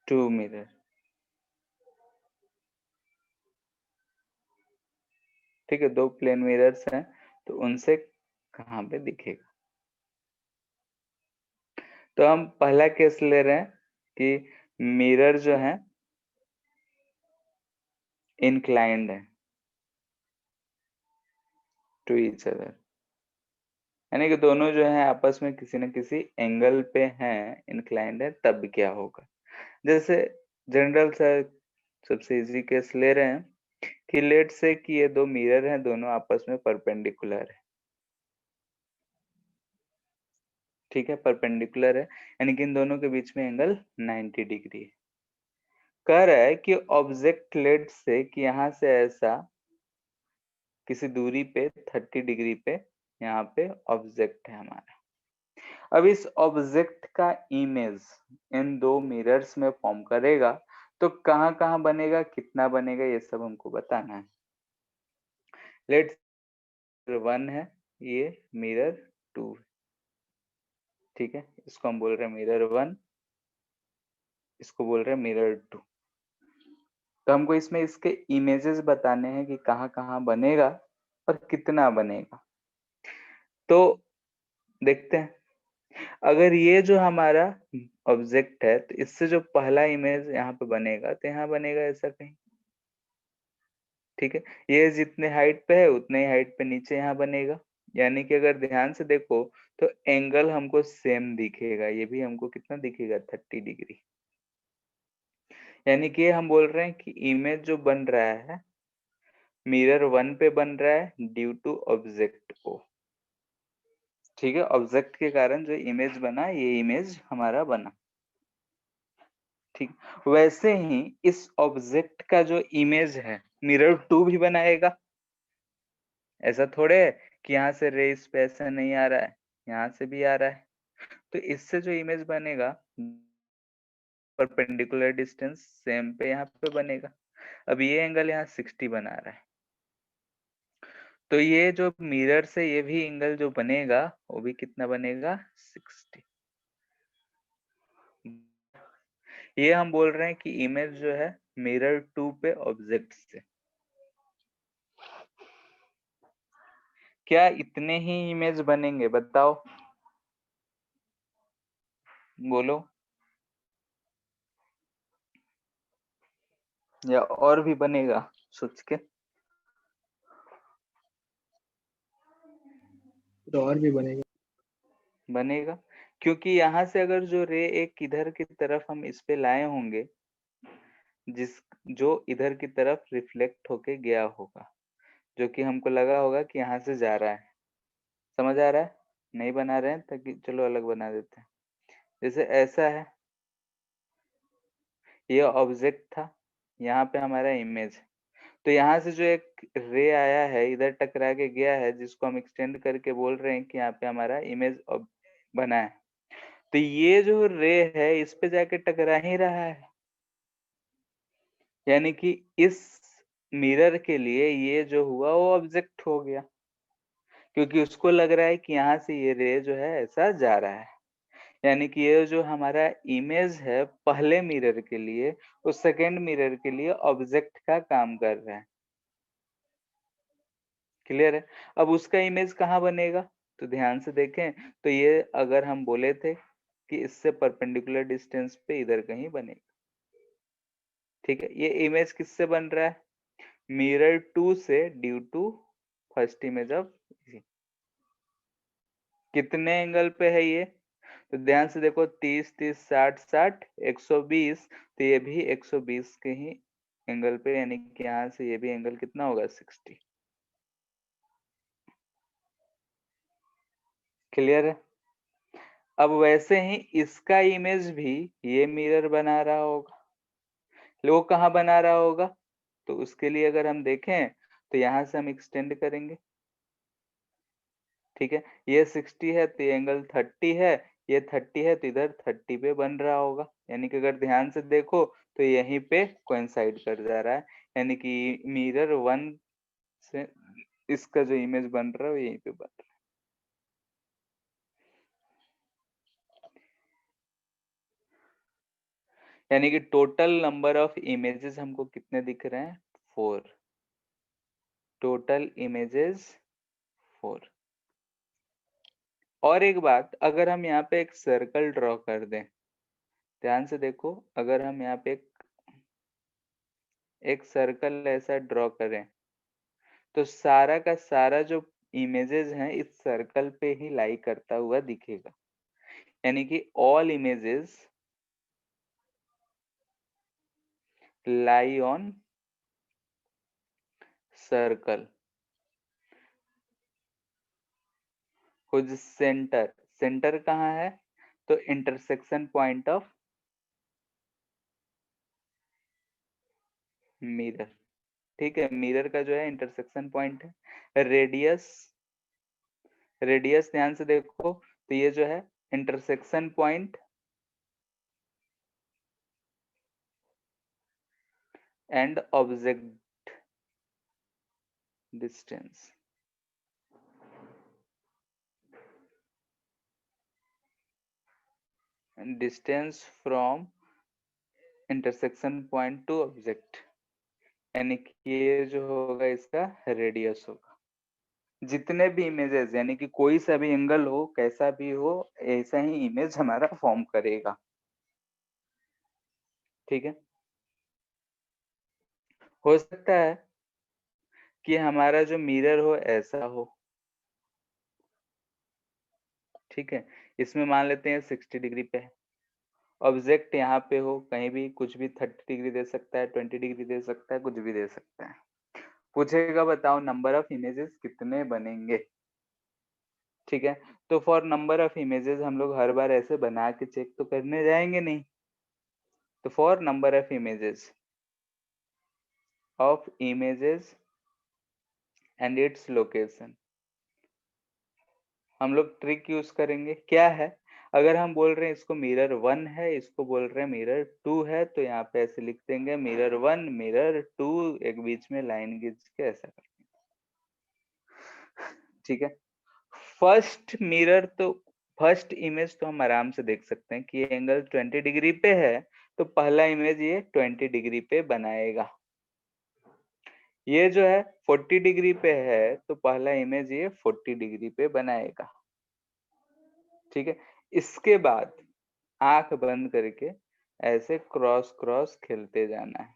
Speaker 1: 2 mirror। ठीक है, 2 प्लेन मिरर्स हैं, तो उनसे कहाँ पे दिखेगा। तो हम पहला केस ले रहे हैं कि मिरर जो है इंक्लाइंड है टू ईच अदर, यानी कि दोनों जो है आपस में किसी न किसी एंगल पे हैं, इंक्लाइंड है, तब क्या होगा। जैसे जनरल सा सबसे इजी केस ले रहे हैं कि लेट से कि ये 2 मिरर हैं, दोनों आपस में परपेंडिकुलर है। ठीक है, परपेंडिकुलर है, यानी कि इन दोनों के बीच में एंगल 90 डिग्री है। कह रहा है कि ऑब्जेक्ट लेट से कि यहाँ से ऐसा किसी दूरी पे 30 डिग्री पे यहाँ पे ऑब्जेक्ट है हमारा। अब इस ऑब्जेक्ट का इमेज इन 2 मिरर्स में फॉर्म करेगा, तो कहाँ कहाँ बनेगा, कितना बनेगा, ये सब हमको बताना है। लेट 1 है, ये मिरर 2, ठीक है, इसको हम बोल रहे हैं मिरर 1, इसको बोल रहे हैं मिरर 2। तो हमको इसमें इसके इमेजेस बताने हैं कि कहाँ कहाँ बनेगा और कितना बनेगा। तो देखते हैं, अगर ये जो हमारा ऑब्जेक्ट है, तो इससे जो पहला इमेज यहाँ पे बनेगा, तो यहाँ बनेगा ऐसा कहीं। ठीक है, ये जितने हाइट पे है उतने ही हाइट पे नीचे यहाँ बनेगा, यानी कि अगर ध्यान से देखो तो एंगल हमको सेम दिखेगा, ये भी हमको कितना दिखेगा, 30 डिग्री। यानी कि हम बोल रहे हैं कि इमेज जो बन रहा है मिरर 1 पे बन रहा है ड्यू टू ऑब्जेक्ट को। ठीक है, ऑब्जेक्ट के कारण जो इमेज बना, ये इमेज हमारा बना। ठीक, वैसे ही इस ऑब्जेक्ट का जो इमेज है मिरर 2 भी बनाएगा। ऐसा थोड़े है कि यहाँ से रे इस पे ऐसा नहीं आ रहा है, यहाँ से भी आ रहा है। तो इससे जो इमेज बनेगा परपेंडिकुलर डिस्टेंस सेम पे यहाँ पे बनेगा। अब ये एंगल यहाँ 60 बना रहा है, तो ये जो मिरर से ये भी एंगल जो बनेगा वो भी कितना बनेगा, 60। ये हम बोल रहे हैं कि इमेज जो है मिरर 2 पे ऑब्जेक्ट से। क्या इतने ही इमेज बनेंगे, बताओ, बोलो, या और भी बनेगा सोच के।
Speaker 3: तो और भी बनेगा।
Speaker 1: बनेगा, क्योंकि यहाँ से अगर जो रे एक इधर की तरफ हम इस पे लाए होंगे, जिस जो इधर की तरफ रिफ्लेक्ट होके गया होगा, जो कि हमको लगा होगा कि यहाँ से जा रहा है। समझ आ रहा है, नहीं बना रहे हैं ताकि चलो अलग बना देते हैं। जैसे ऐसा है, ये ऑब्जेक्ट था, यहाँ पे हमारा इमेज है, तो यहाँ से जो एक रे आया है इधर टकरा के गया है, जिसको हम एक्सटेंड करके बोल रहे हैं कि यहाँ पे हमारा इमेज बना है। तो ये जो रे है इस पे जाके टकरा ही रहा है, यानी कि इस मिरर के लिए ये जो हुआ वो ऑब्जेक्ट हो गया, क्योंकि उसको लग रहा है कि यहाँ से ये रे जो है ऐसा जा रहा है। यानी कि ये जो हमारा इमेज है पहले मिरर के लिए, उस सेकेंड मिरर के लिए ऑब्जेक्ट का काम कर रहा है। क्लियर है। अब उसका इमेज कहाँ बनेगा, तो ध्यान से देखें, तो ये अगर हम बोले थे कि इससे परपेंडिकुलर डिस्टेंस पे इधर कहीं बनेगा। ठीक है, ये इमेज किससे बन रहा है, मिरर 2 से due to first image of. कितने एंगल पे है ये, तो ध्यान से देखो, 30 30 60 60 120, तो ये भी 120 के ही एंगल पे, यानी कि यहाँ से ये भी एंगल कितना होगा, 60। क्लियर है। अब वैसे ही इसका इमेज भी ये मिरर बना रहा होगा, वो कहाँ बना रहा होगा, तो उसके लिए अगर हम देखें तो यहाँ से हम एक्सटेंड करेंगे। ठीक है, ये 60 है तो ये एंगल 30 है, ये 30 है तो इधर 30 पे बन रहा होगा, यानी कि अगर ध्यान से देखो तो यहीं पे कोइंसाइड कर जा रहा है, यानी कि मिरर 1 से इसका जो इमेज बन रहा है वो यहीं पे बन रहा है। यानी कि टोटल नंबर ऑफ इमेजेस हमको कितने दिख रहे हैं? 4। Total images 4। और एक बात, अगर हम यहाँ पे एक सर्कल ड्रॉ कर दें, ध्यान से देखो, अगर हम यहाँ पे एक सर्कल ऐसा ड्रॉ करें तो सारा का सारा जो इमेजेस हैं इस सर्कल पे ही लाई करता हुआ दिखेगा, यानी कि all images lie on circle whose centre, centre कहाँ है? तो इंटरसेक्शन पॉइंट ऑफ मिरर, ठीक है, मिरर का जो है इंटरसेक्शन पॉइंट है। रेडियस, रेडियस ध्यान से देखो तो ये जो है intersection point and object distance, distance from intersection point two object, यानी कि ये जो होगा इसका रेडियस होगा। जितने भी इमेजेस, यानी कि कोई सा भी एंगल हो, कैसा भी हो, ऐसा ही इमेज हमारा फॉर्म करेगा, ठीक है। हो सकता है कि हमारा जो मिरर हो ऐसा हो, ठीक है, इसमें मान लेते हैं 60 डिग्री पे है, ऑब्जेक्ट यहाँ पे हो, कहीं भी कुछ भी 30 डिग्री दे सकता है, 20 डिग्री दे सकता है, कुछ भी दे सकता है। पूछेगा बताओ नंबर ऑफ इमेजेस कितने बनेंगे, ठीक है। तो फॉर नंबर ऑफ इमेजेस हम लोग हर बार ऐसे बना के चेक तो करने जाएंगे नहीं, तो for number of images and its location हम लोग ट्रिक यूज करेंगे। क्या है, अगर हम बोल रहे हैं इसको मिरर 1 है, इसको बोल रहे हैं मिरर 2 है, तो यहाँ पे ऐसे लिख देंगे मिरर 1 मिरर 2, एक बीच में लाइन खींच के ऐसा कर, ठीक है। फर्स्ट मिरर तो फर्स्ट इमेज तो हम आराम से देख सकते हैं कि ये एंगल 20 डिग्री पे है, तो पहला इमेज ये 20 डिग्री पे बनाएगा। ये जो है 40 डिग्री पे है, तो पहला इमेज ये 40 डिग्री पे बनाएगा, ठीक है। इसके बाद आंख बंद करके ऐसे क्रॉस क्रॉस खेलते जाना है,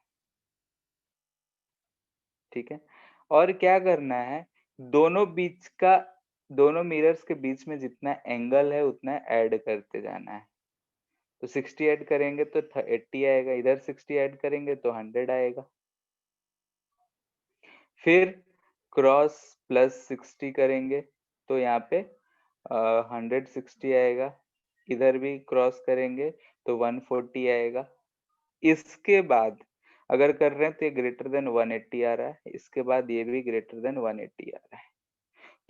Speaker 1: ठीक है। और क्या करना है, दोनों बीच का, दोनों मिरर्स के बीच में जितना एंगल है उतना ऐड करते जाना है। तो 60 ऐड करेंगे तो 80 आएगा, इधर 60 ऐड करेंगे तो 100 आएगा, फिर क्रॉस प्लस 60 करेंगे तो यहाँ पे 160 आएगा, इधर भी क्रॉस करेंगे तो 140 आएगा। इसके बाद अगर कर रहे हैं तो ये ग्रेटर देन 180 आ रहा है, इसके बाद ये भी ग्रेटर देन 180 आ रहा है।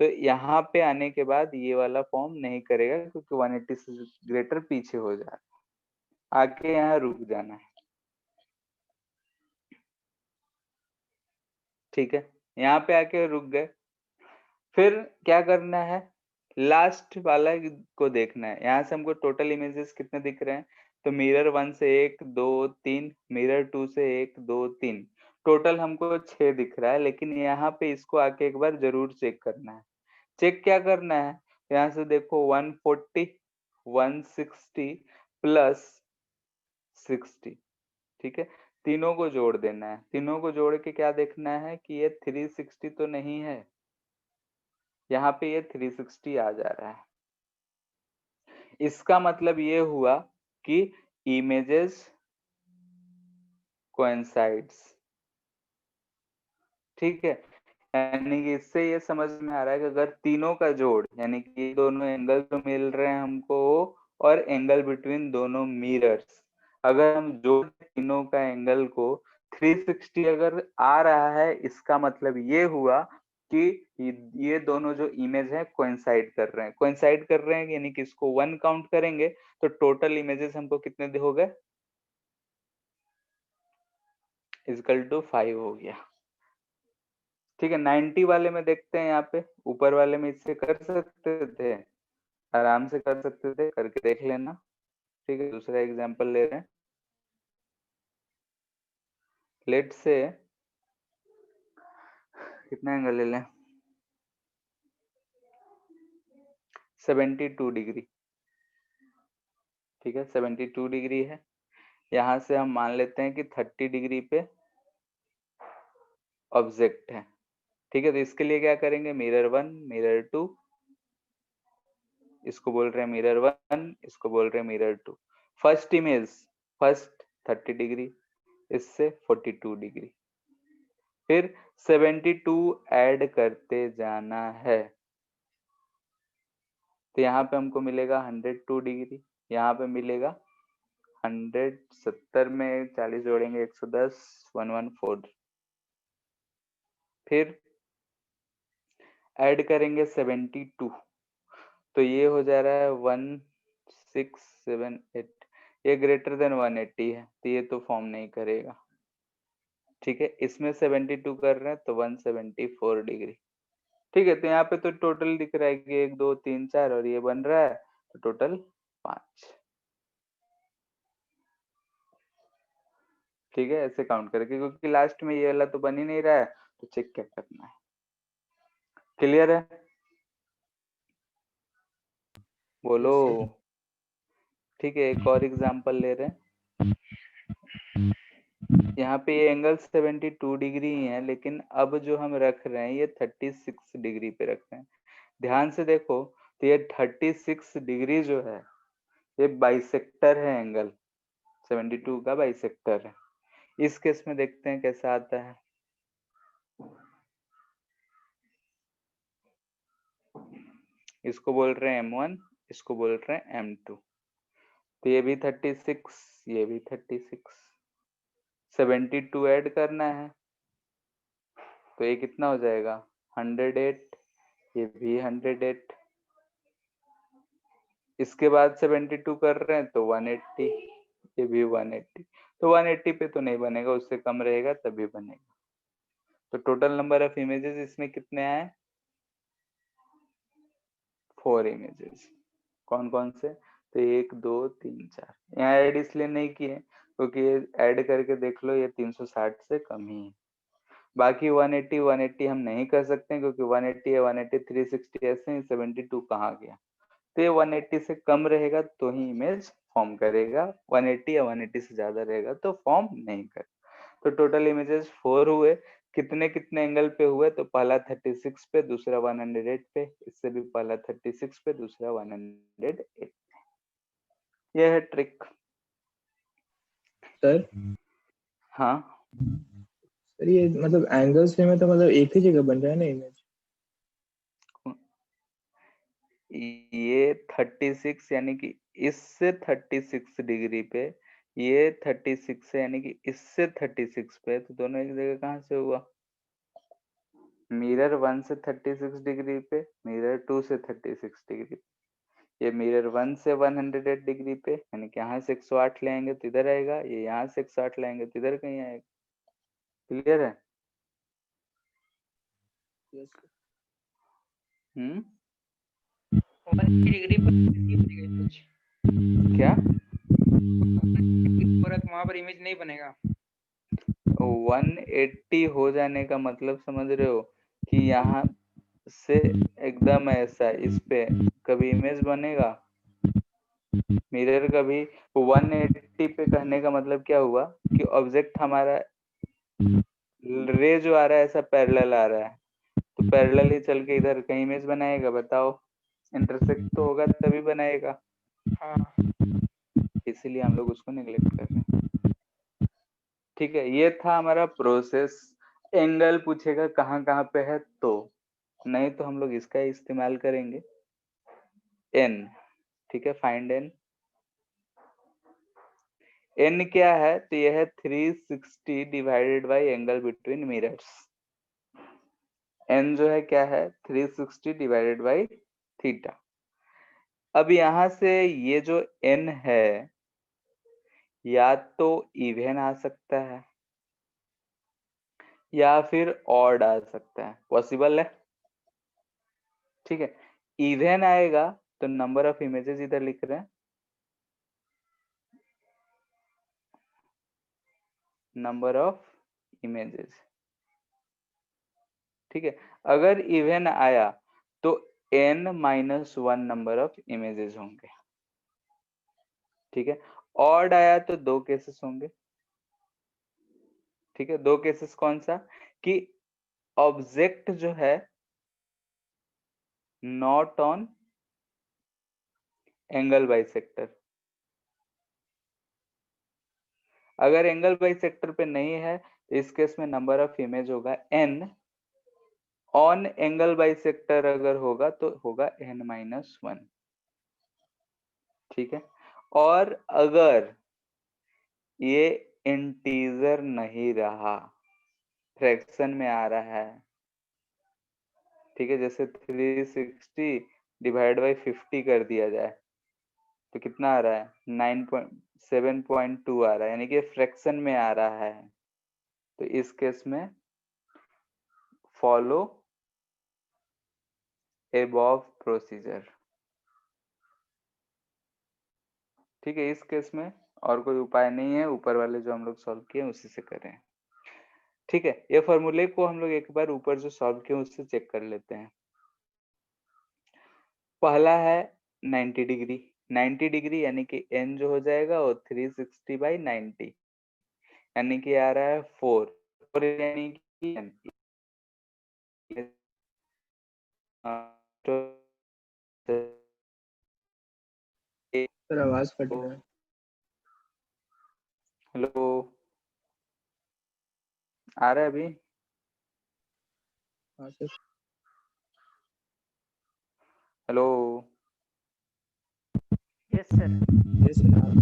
Speaker 1: तो यहाँ पे आने के बाद ये वाला फॉर्म नहीं करेगा क्योंकि 180 से ग्रेटर पीछे हो जा रहा है, आके यहाँ रुक जाना है, ठीक है। यहाँ पे आके रुक गए, फिर क्या करना है, लास्ट वाला को देखना है। यहाँ से हमको टोटल इमेजेस कितने दिख रहे हैं, तो मिरर 1 से 1 2 3, मिरर 2 से 1 2 3, टोटल हमको 6 दिख रहा है। लेकिन यहाँ पे इसको आके एक बार जरूर चेक करना है। चेक क्या करना है, यहाँ से देखो 140 160 प्लस 60, ठीक है, तीनों को जोड़ देना है। तीनों को जोड़ के क्या देखना है कि ये 360 तो नहीं है, यहाँ पे ये 360 आ जा रहा है। इसका मतलब ये हुआ कि इमेजेस कोइंसाइड्स, ठीक है। यानी कि इससे ये समझ में आ रहा है कि अगर तीनों का जोड़, यानी कि दोनों एंगल जो मिल रहे हैं हमको और एंगल बिटवीन दोनों मिरर्स, अगर हम जोड़ तीनों का एंगल को 360 अगर आ रहा है, इसका मतलब ये हुआ कि ये दोनों जो इमेज है कोइंसाइड कर रहे हैं। कोइंसाइड कर रहे हैं यानी कि इसको 1 काउंट करेंगे तो टोटल इमेजेस हमको कितने हो गए, इक्वल टू 5 हो गया। ठीक है, 90 वाले में देखते हैं, यहाँ पे ऊपर वाले में इससे कर सकते थे, आराम से कर सकते थे, करके देख लेना। ठीक है, दूसरा एग्जांपल ले रहे हैं। लेट से कितना एंगल ले लें, 72 डिग्री। ठीक है, 72 डिग्री है। यहाँ से हम मान लेते हैं कि 30 डिग्री पे ऑब्जेक्ट है। ठीक है, तो इसके लिए क्या करेंगे, मिरर 1, मिरर 2, इसको बोल रहे हैं मिरर 1, इसको बोल रहे हैं mirror 2। First image, first 30 degree, इससे 42 डिग्री, फिर 72 ऐड करते जाना है। तो यहाँ पे हमको मिलेगा 102 डिग्री, यहाँ पे मिलेगा 170 में 40 जोड़ेंगे 110, 114, फिर ऐड करेंगे 72, तो ये हो जा रहा है 1678, ये ग्रेटर देन 180 है, तो ये तो फॉर्म नहीं करेगा। ठीक है, इसमें 72 कर रहे हैं तो 174 डिग्री। ठीक है, तो यहाँ पे तो टोटल दिख रहा है कि 1 2 3 4 और ये बन रहा है तो टोटल 5। ठीक है, ऐसे काउंट करके, क्योंकि लास्ट में ये वाला तो बन ही नहीं रहा है, तो चेक क्या करना है। क्लियर है, बोलो।
Speaker 3: Yes, sir.
Speaker 1: ठीक है, एक और एग्जांपल ले रहे हैं। यहाँ पे ये एंगल 72 डिग्री ही है, लेकिन अब जो हम रख रहे हैं ये 36 डिग्री पे रख रहे हैं। ध्यान से देखो, तो ये 36 डिग्री जो है ये बाइसेक्टर है, एंगल 72 का बाइसेक्टर है। इस केस में देखते हैं कैसा आता है। इसको बोल रहे हैं M1, इसको बोल रहे हैं M2। तो ये भी 36, ये भी 36, 72 ऐड करना है तो ये कितना हो जाएगा, 108, ये भी 108, इसके बाद 72 कर रहे हैं तो 180, ये भी 180। तो 180 पे तो नहीं बनेगा, उससे कम रहेगा तभी बनेगा। तो टोटल नंबर ऑफ इमेजेस इसमें कितने आए, 4 इमेजेस। कौन कौन से, तो 1 2 3 4। यहाँ ऐड इसलिए नहीं किए क्योंकि ये ऐड करके देख लो, ये 360 से कम ही है। बाकी 180 हम नहीं कर सकते क्योंकि 180 है, 180 360 ऐसे ही, 72 कहाँ गया। तो ये 180 से कम रहेगा तो ही इमेज फॉर्म करेगा, 180 या 180 से ज्यादा रहेगा तो फॉर्म नहीं करेगा। तो टोटल इमेजेस 4 हुए। कितने कितने एंगल पे हुए, तो पहला 36 पे, दूसरा 108 पे, इससे भी पहला 36 पे, दूसरा 108 पे। यह है ट्रिक।
Speaker 3: सर
Speaker 1: हाँ,
Speaker 3: सर ये मतलब एंगल्स में तो मतलब एक ही जगह बन रहा है ना इमेज।
Speaker 1: ये 36 यानी कि इससे 36 डिग्री पे, ये 36 है यानी कि इससे 36 पे, तो दोनों एक जगह कहाँ से हुआ, मिरर 1 से 36 डिग्री पे, मिरर 2 से 36 डिग्री पे। ये मिरर 1 से 108 डिग्री पे, यानी कि यहाँ से 108 ले आएंगे तो इधर आएगा, ये यहाँ से 108 लाएंगे तो इधर कहीं आएगा। क्लियर है।
Speaker 3: Yes sir.
Speaker 1: हम्म,
Speaker 2: 180 डिग्री पर नहीं बनेगा इमेज,
Speaker 1: क्या,
Speaker 2: वहां पर इमेज नहीं बनेगा।
Speaker 1: 180 हो जाने का मतलब समझ रहे हो कि यहाँ से एकदम ऐसा इस पे कभी इमेज बनेगा, मिरर कभी। 180 पे कहने का मतलब क्या हुआ कि ऑब्जेक्ट हमारा रे जो आ रहा है ऐसा पैरेलल आ रहा है, तो पैरेलल ही चल के इधर कहीं इमेज बनाएगा, बताओ, इंटरसेक्ट तो होगा तभी बनाएगा।
Speaker 2: हाँ,
Speaker 1: इसीलिए हम लोग उसको निगलेक्ट कर रहे हैं। ठीक है, ये था हमारा प्रोसेस। एंगल पूछेगा कहाँ कहाँ पे है, तो नहीं तो हम लोग इसका इस्तेमाल करेंगे, एन। ठीक है, फाइंड एन। एन क्या है, तो यह है 360 divided by angle between mirrors. n जो है क्या है 360 डिवाइडेड बाई थीटा। अब यहां से ये जो n है या तो इवन आ सकता है या फिर ऑड आ सकता है, पॉसिबल है। ठीक है, इवन आएगा तो नंबर ऑफ इमेजेस इधर लिख रहे हैं, नंबर ऑफ इमेजेस। ठीक है, अगर इवन आया तो n-1 नंबर ऑफ इमेजेस होंगे। ठीक है, ऑड आया तो 2 केसेस होंगे। ठीक है, 2 केसेस कौन सा, कि ऑब्जेक्ट जो है नॉट ऑन एंगल बाइसेक्टर। अगर एंगल बाइसेक्टर पे नहीं है तो इस केस में नंबर ऑफ इमेज होगा n, ऑन एंगल बाइसेक्टर अगर होगा तो होगा n-1। ठीक है, और अगर ये इंटीजर नहीं रहा, फ्रैक्शन में आ रहा है, ठीक है, जैसे 360 डिवाइड बाई 50 कर दिया जाए तो कितना आ रहा है 9.7.2 आ रहा है, यानी कि फ्रैक्शन में आ रहा है। तो इस केस में फॉलो एबव प्रोसीजर। ठीक है, इस केस में और कोई उपाय नहीं है, ऊपर वाले जो हम लोग सॉल्व किए उसी से करें। ठीक है, ये फॉर्मूले को हम लोग एक बार ऊपर जो सॉल्व किए उससे चेक कर लेते हैं। पहला है 90 डिग्री, 90 डिग्री यानी कि n जो हो जाएगा वो 360 बाई 90 यानी कि आ रहा है 4, और यानी कि n।
Speaker 3: सर आवाज कट रहा है।
Speaker 1: हेलो, आ रहा है अभी?
Speaker 3: हाँ sir.
Speaker 1: Hello,
Speaker 2: yes sir.
Speaker 3: Yes sir.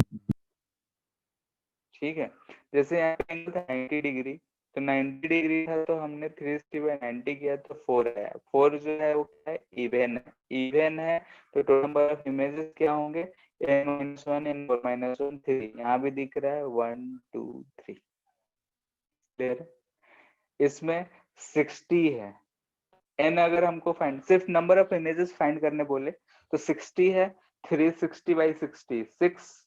Speaker 1: ठीक है, जैसे यहाँ पे एंगल था 90 डिग्री, तो 90 डिग्री था तो हमने 360 बाई 90 किया तो 4 आया। 4 जो है वो क्या है, इवन है। इवन है तो टोटल नंबर ऑफ इमेजेस क्या होंगे, n-1 n-1 3। यहाँ भी दिख रहा है 1 2 3। क्लियर है? इसमें 60 है। n अगर हमको फाइंड, सिर्फ नंबर ऑफ इमेजेस फाइंड करने बोले तो 60 है, 360 बाई 60 6।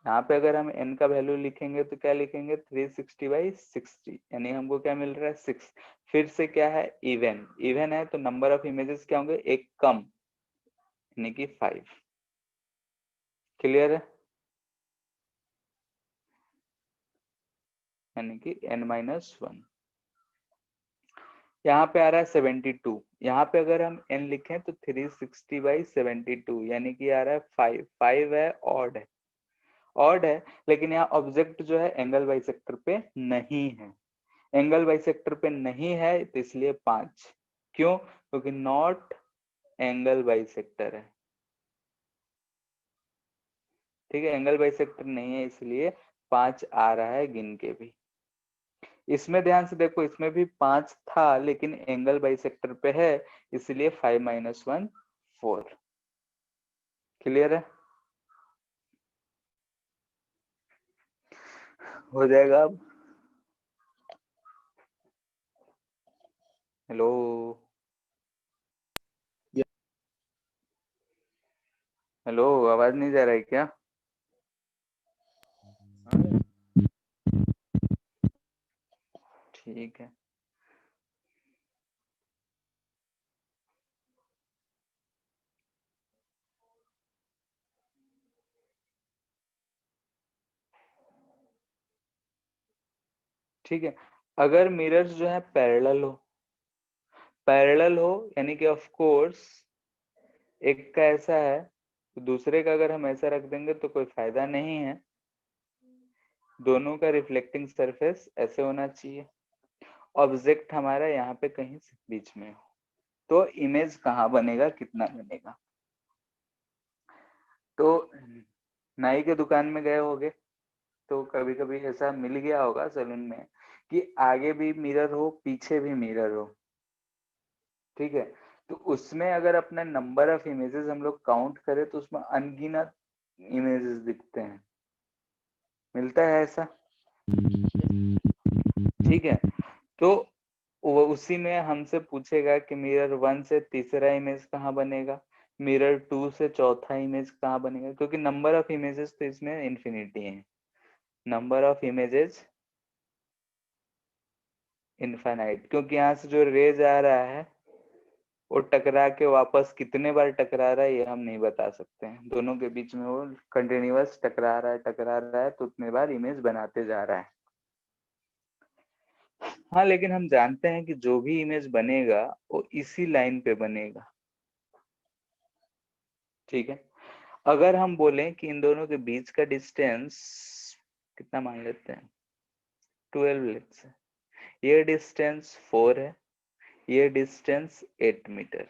Speaker 1: यहाँ पे अगर हम n का वैल्यू लिखेंगे तो क्या लिखेंगे 360 बाई 60, यानी हमको क्या मिल रहा है 6। फिर से क्या है, इवन। इवन है तो नंबर ऑफ इमेजेस क्या होंगे, एक कम, यानी कि 5। क्लियर है? यानी कि n-1। यहाँ पे आ रहा है 72, यहाँ पे अगर हम n लिखें तो 360 बाई 72 यानी कि आ रहा है 5। 5 है, ऑड है, ऑड है, लेकिन यहाँ ऑब्जेक्ट जो है एंगल बाइसेक्टर पे नहीं है। एंगल बाइसेक्टर पे नहीं है तो इसलिए 5। क्यों? क्योंकि नॉट एंगल बाइसेक्टर है। ठीक है, एंगल बाइसेक्टर नहीं है इसलिए 5 आ रहा है गिन के भी। इसमें ध्यान से देखो, इसमें भी 5 था लेकिन एंगल बाइसेक्टर पे है इसलिए 5-1 4। क्लियर है? हो जाएगा अब? हेलो, हेलो, आवाज नहीं जा रहा है क्या? ठीक है, ठीक है। अगर मिरर्स जो है पैरेलल हो, पैरेलल हो यानी कि ऑफ कोर्स एक का ऐसा है तो दूसरे का अगर हम ऐसा रख देंगे तो कोई फायदा नहीं है। दोनों का रिफ्लेक्टिंग सरफेस ऐसे होना चाहिए, ऑब्जेक्ट हमारा यहाँ पे कहीं बीच में हो, तो इमेज कहाँ बनेगा, कितना बनेगा। तो नाई के दुकान में गए होगे, तो कभी कभी ऐसा मिल गया होगा सैलून में कि आगे भी मिरर हो पीछे भी मिरर हो, ठीक है। तो उसमें अगर अपना नंबर ऑफ इमेजेस हम लोग काउंट करें तो उसमें अनगिनत इमेजेस दिखते हैं, मिलता है ऐसा, ठीक है। तो वो उसी में हमसे पूछेगा कि मिरर 1 से तीसरा इमेज कहाँ बनेगा, मिरर 2 से चौथा इमेज कहाँ बनेगा, क्योंकि नंबर ऑफ इमेजेस तो इसमें इन्फिनिटी है, नंबर ऑफ इमेजेस इनफाइनाइट, क्योंकि यहाँ से जो रेज आ रहा है वो टकरा के वापस कितने बार टकरा रहा है ये हम नहीं बता सकते हैं, दोनों के बीच में वो कंटिन्यूअस टकरा रहा है तो उतने बार इमेज बनाते जा रहा है। हाँ, लेकिन हम जानते हैं कि जो भी इमेज बनेगा वो इसी लाइन पे बनेगा, ठीक है। अगर हम बोलें कि इन दोनों के बीच का डिस्टेंस कितना मान लेते हैं 12 लेट्स से, ये डिस्टेंस 4 है, ये डिस्टेंस 8 मीटर।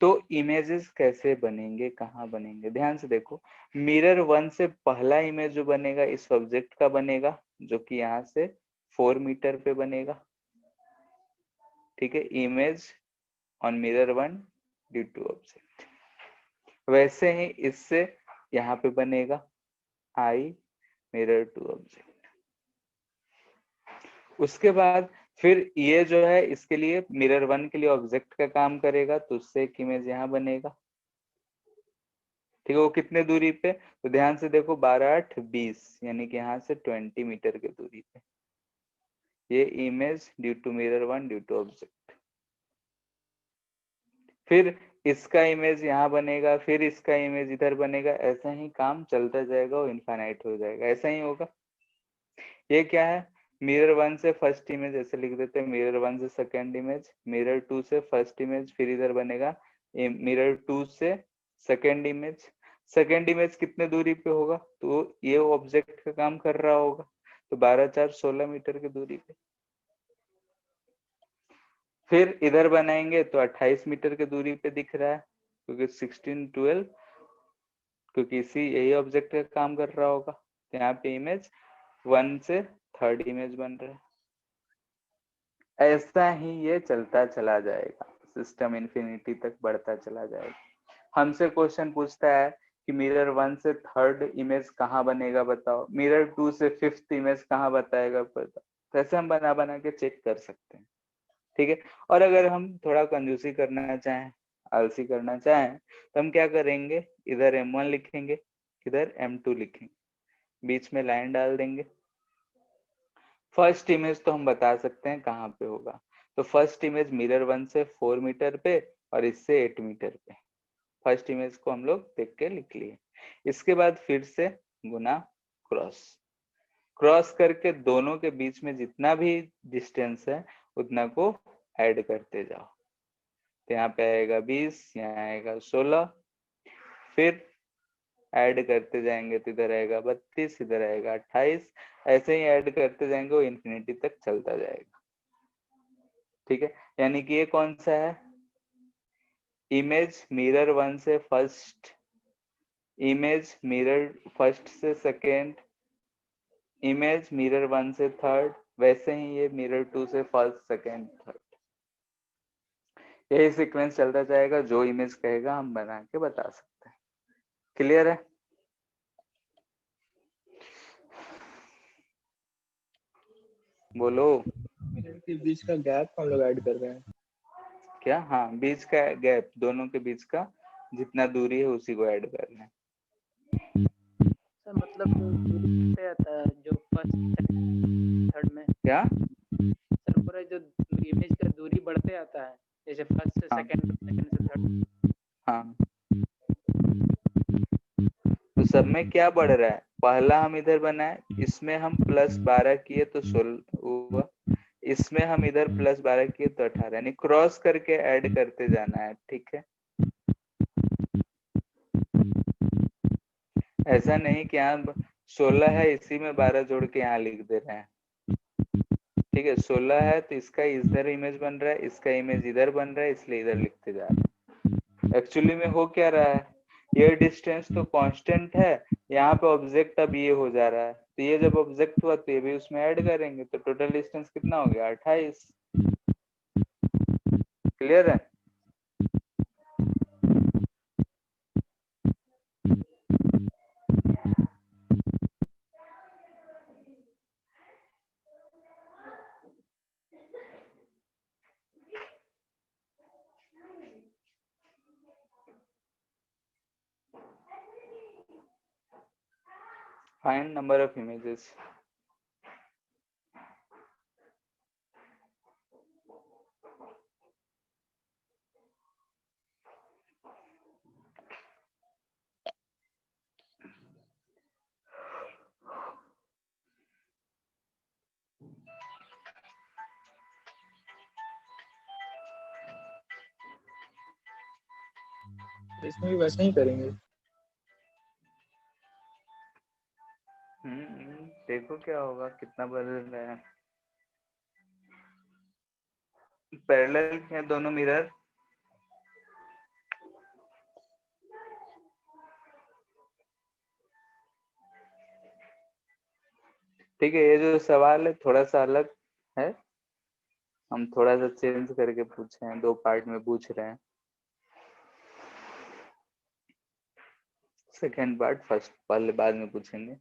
Speaker 1: तो इमेजेस कैसे बनेंगे, कहाँ बनेंगे, ध्यान से देखो। मिरर 1 से पहला इमेज जो बनेगा इस ऑब्जेक्ट का बनेगा, जो कि यहाँ से 4 मीटर पे बनेगा, ठीक है। Image on mirror 1 due to object. वैसे ही इससे यहाँ पे बनेगा आई मिरर टू ऑब्जेक्ट। उसके बाद फिर ये जो है इसके लिए मिरर 1 के लिए ऑब्जेक्ट का काम करेगा, तो उससे एक इमेज यहाँ बनेगा, ठीक है। वो कितने दूरी पे, तो ध्यान से देखो 12 8 20, यानी कि यहाँ से 20 मीटर की दूरी पे ये image due to mirror 1 due to object. फिर इसका इमेज यहाँ बनेगा, फिर इसका इमेज इधर बनेगा, ऐसा ही काम चलता जाएगा, वो इनफाइनाइट हो जाएगा, ऐसा ही होगा। ये क्या है, मिरर 1 से फर्स्ट इमेज ऐसे लिख देते हैं, मिरर 1 से सेकंड इमेज, मिरर 2 से फर्स्ट इमेज, फिर इधर बनेगा मिरर 2 से सेकंड इमेज। सेकंड इमेज कितने दूरी पे होगा, तो ये ऑब्जेक्ट का काम कर रहा होगा, तो 12 4 16 मीटर की दूरी पे। फिर इधर बनाएंगे तो 28 मीटर की दूरी पे दिख रहा है, क्योंकि 16 12, क्योंकि इसी यही ऑब्जेक्ट का काम कर रहा होगा। तो यहाँ पे इमेज 1 से थर्ड इमेज बन रहा है। ऐसा ही ये चलता चला जाएगा, सिस्टम इन्फिनिटी तक बढ़ता चला जाएगा। हमसे क्वेश्चन पूछता है कि मिरर 1 से थर्ड इमेज कहाँ बनेगा बताओ, मिरर 2 से फिफ्थ इमेज कहाँ बताएगा बताओ। तो ऐसे हम बना बना के चेक कर सकते हैं, ठीक है। और अगर हम थोड़ा कंजूसी करना चाहें, आलसी करना चाहें, तो हम क्या करेंगे, इधर M1 लिखेंगे, इधर M2 लिखेंगे, बीच में लाइन डाल देंगे। फर्स्ट इमेज तो हम बता सकते हैं कहाँ पे होगा, तो फर्स्ट इमेज मिरर 1 से 4 मीटर पे और इससे 8 मीटर पे, फर्स्ट इमेज को हम लोग देख के लिख लिए। इसके बाद फिर से गुना क्रॉस, क्रॉस करके दोनों के बीच में जितना भी डिस्टेंस है उतना को ऐड करते जाओ। तो यहाँ पे आएगा 20, यहाँ आएगा 16, फिर ऐड करते जाएंगे तो इधर आएगा 32, इधर आएगा 28, ऐसे ही ऐड करते जाएंगे, वो इन्फिनिटी तक चलता जाएगा, ठीक है। यानी कि ये कौन सा है, इमेज मिरर 1 से फर्स्ट, इमेज मिरर फर्स्ट से सेकेंड, इमेज मिरर 1 से थर्ड, वैसे ही ये मिरर 2 से फर्स्ट सेकेंड थर्ड, यही सीक्वेंस चलता जाएगा। जो इमेज कहेगा हम बना के बता सकते हैं। क्लियर है? बोलो।
Speaker 3: मिरर के बीच का गैप हम लोग ऐड कर रहे हैं
Speaker 1: क्या? हाँ, बीच का गैप, दोनों के बीच का जितना दूरी है उसी को ऐड करना है।
Speaker 2: सर मतलब दूरी आता है जो फर्स्ट सेकंड थर्ड में,
Speaker 1: क्या?
Speaker 2: सर पूरा जो इमेज का दूरी बढ़ते आता है, जैसे फर्स्ट से
Speaker 1: हाँ।
Speaker 2: सेकंड, सेकंड से थर्ड।
Speaker 1: हाँ, तो सब में क्या बढ़ रहा है, पहला हम इधर बनाए, इसमें हम +12 किए तो 16 हुआ, इसमें हम इधर +12 किए तो 18, यानी क्रॉस करके ऐड करते जाना है, ठीक है। ऐसा नहीं कि यहाँ 16 है इसी में 12 जोड़ के यहाँ लिख दे रहे हैं, ठीक है। 16 है तो इसका इधर इमेज बन रहा है, इसका इमेज इधर बन रहा है, इसलिए इधर लिखते जा रहे हैं। एक्चुअली में हो क्या रहा है, ये डिस्टेंस तो कांस्टेंट है, यहाँ पे ऑब्जेक्ट अब ये हो जा रहा है, तो ये जब ऑब्जेक्ट हुआ तो ये भी उसमें ऐड करेंगे, तो टोटल डिस्टेंस कितना हो गया 28। क्लियर है? Find number of images.
Speaker 3: इसमें भी वैसा ही करेंगे।
Speaker 1: देखो क्या होगा, कितना बदल रहा है। पैरेलल है दोनों मिरर। ठीक है, ये जो सवाल है थोड़ा सा अलग है, हम थोड़ा सा चेंज करके पूछे हैं, 2 पार्ट में पूछ रहे हैं। सेकेंड पार्ट फर्स्ट वाले बाद में पूछेंगे।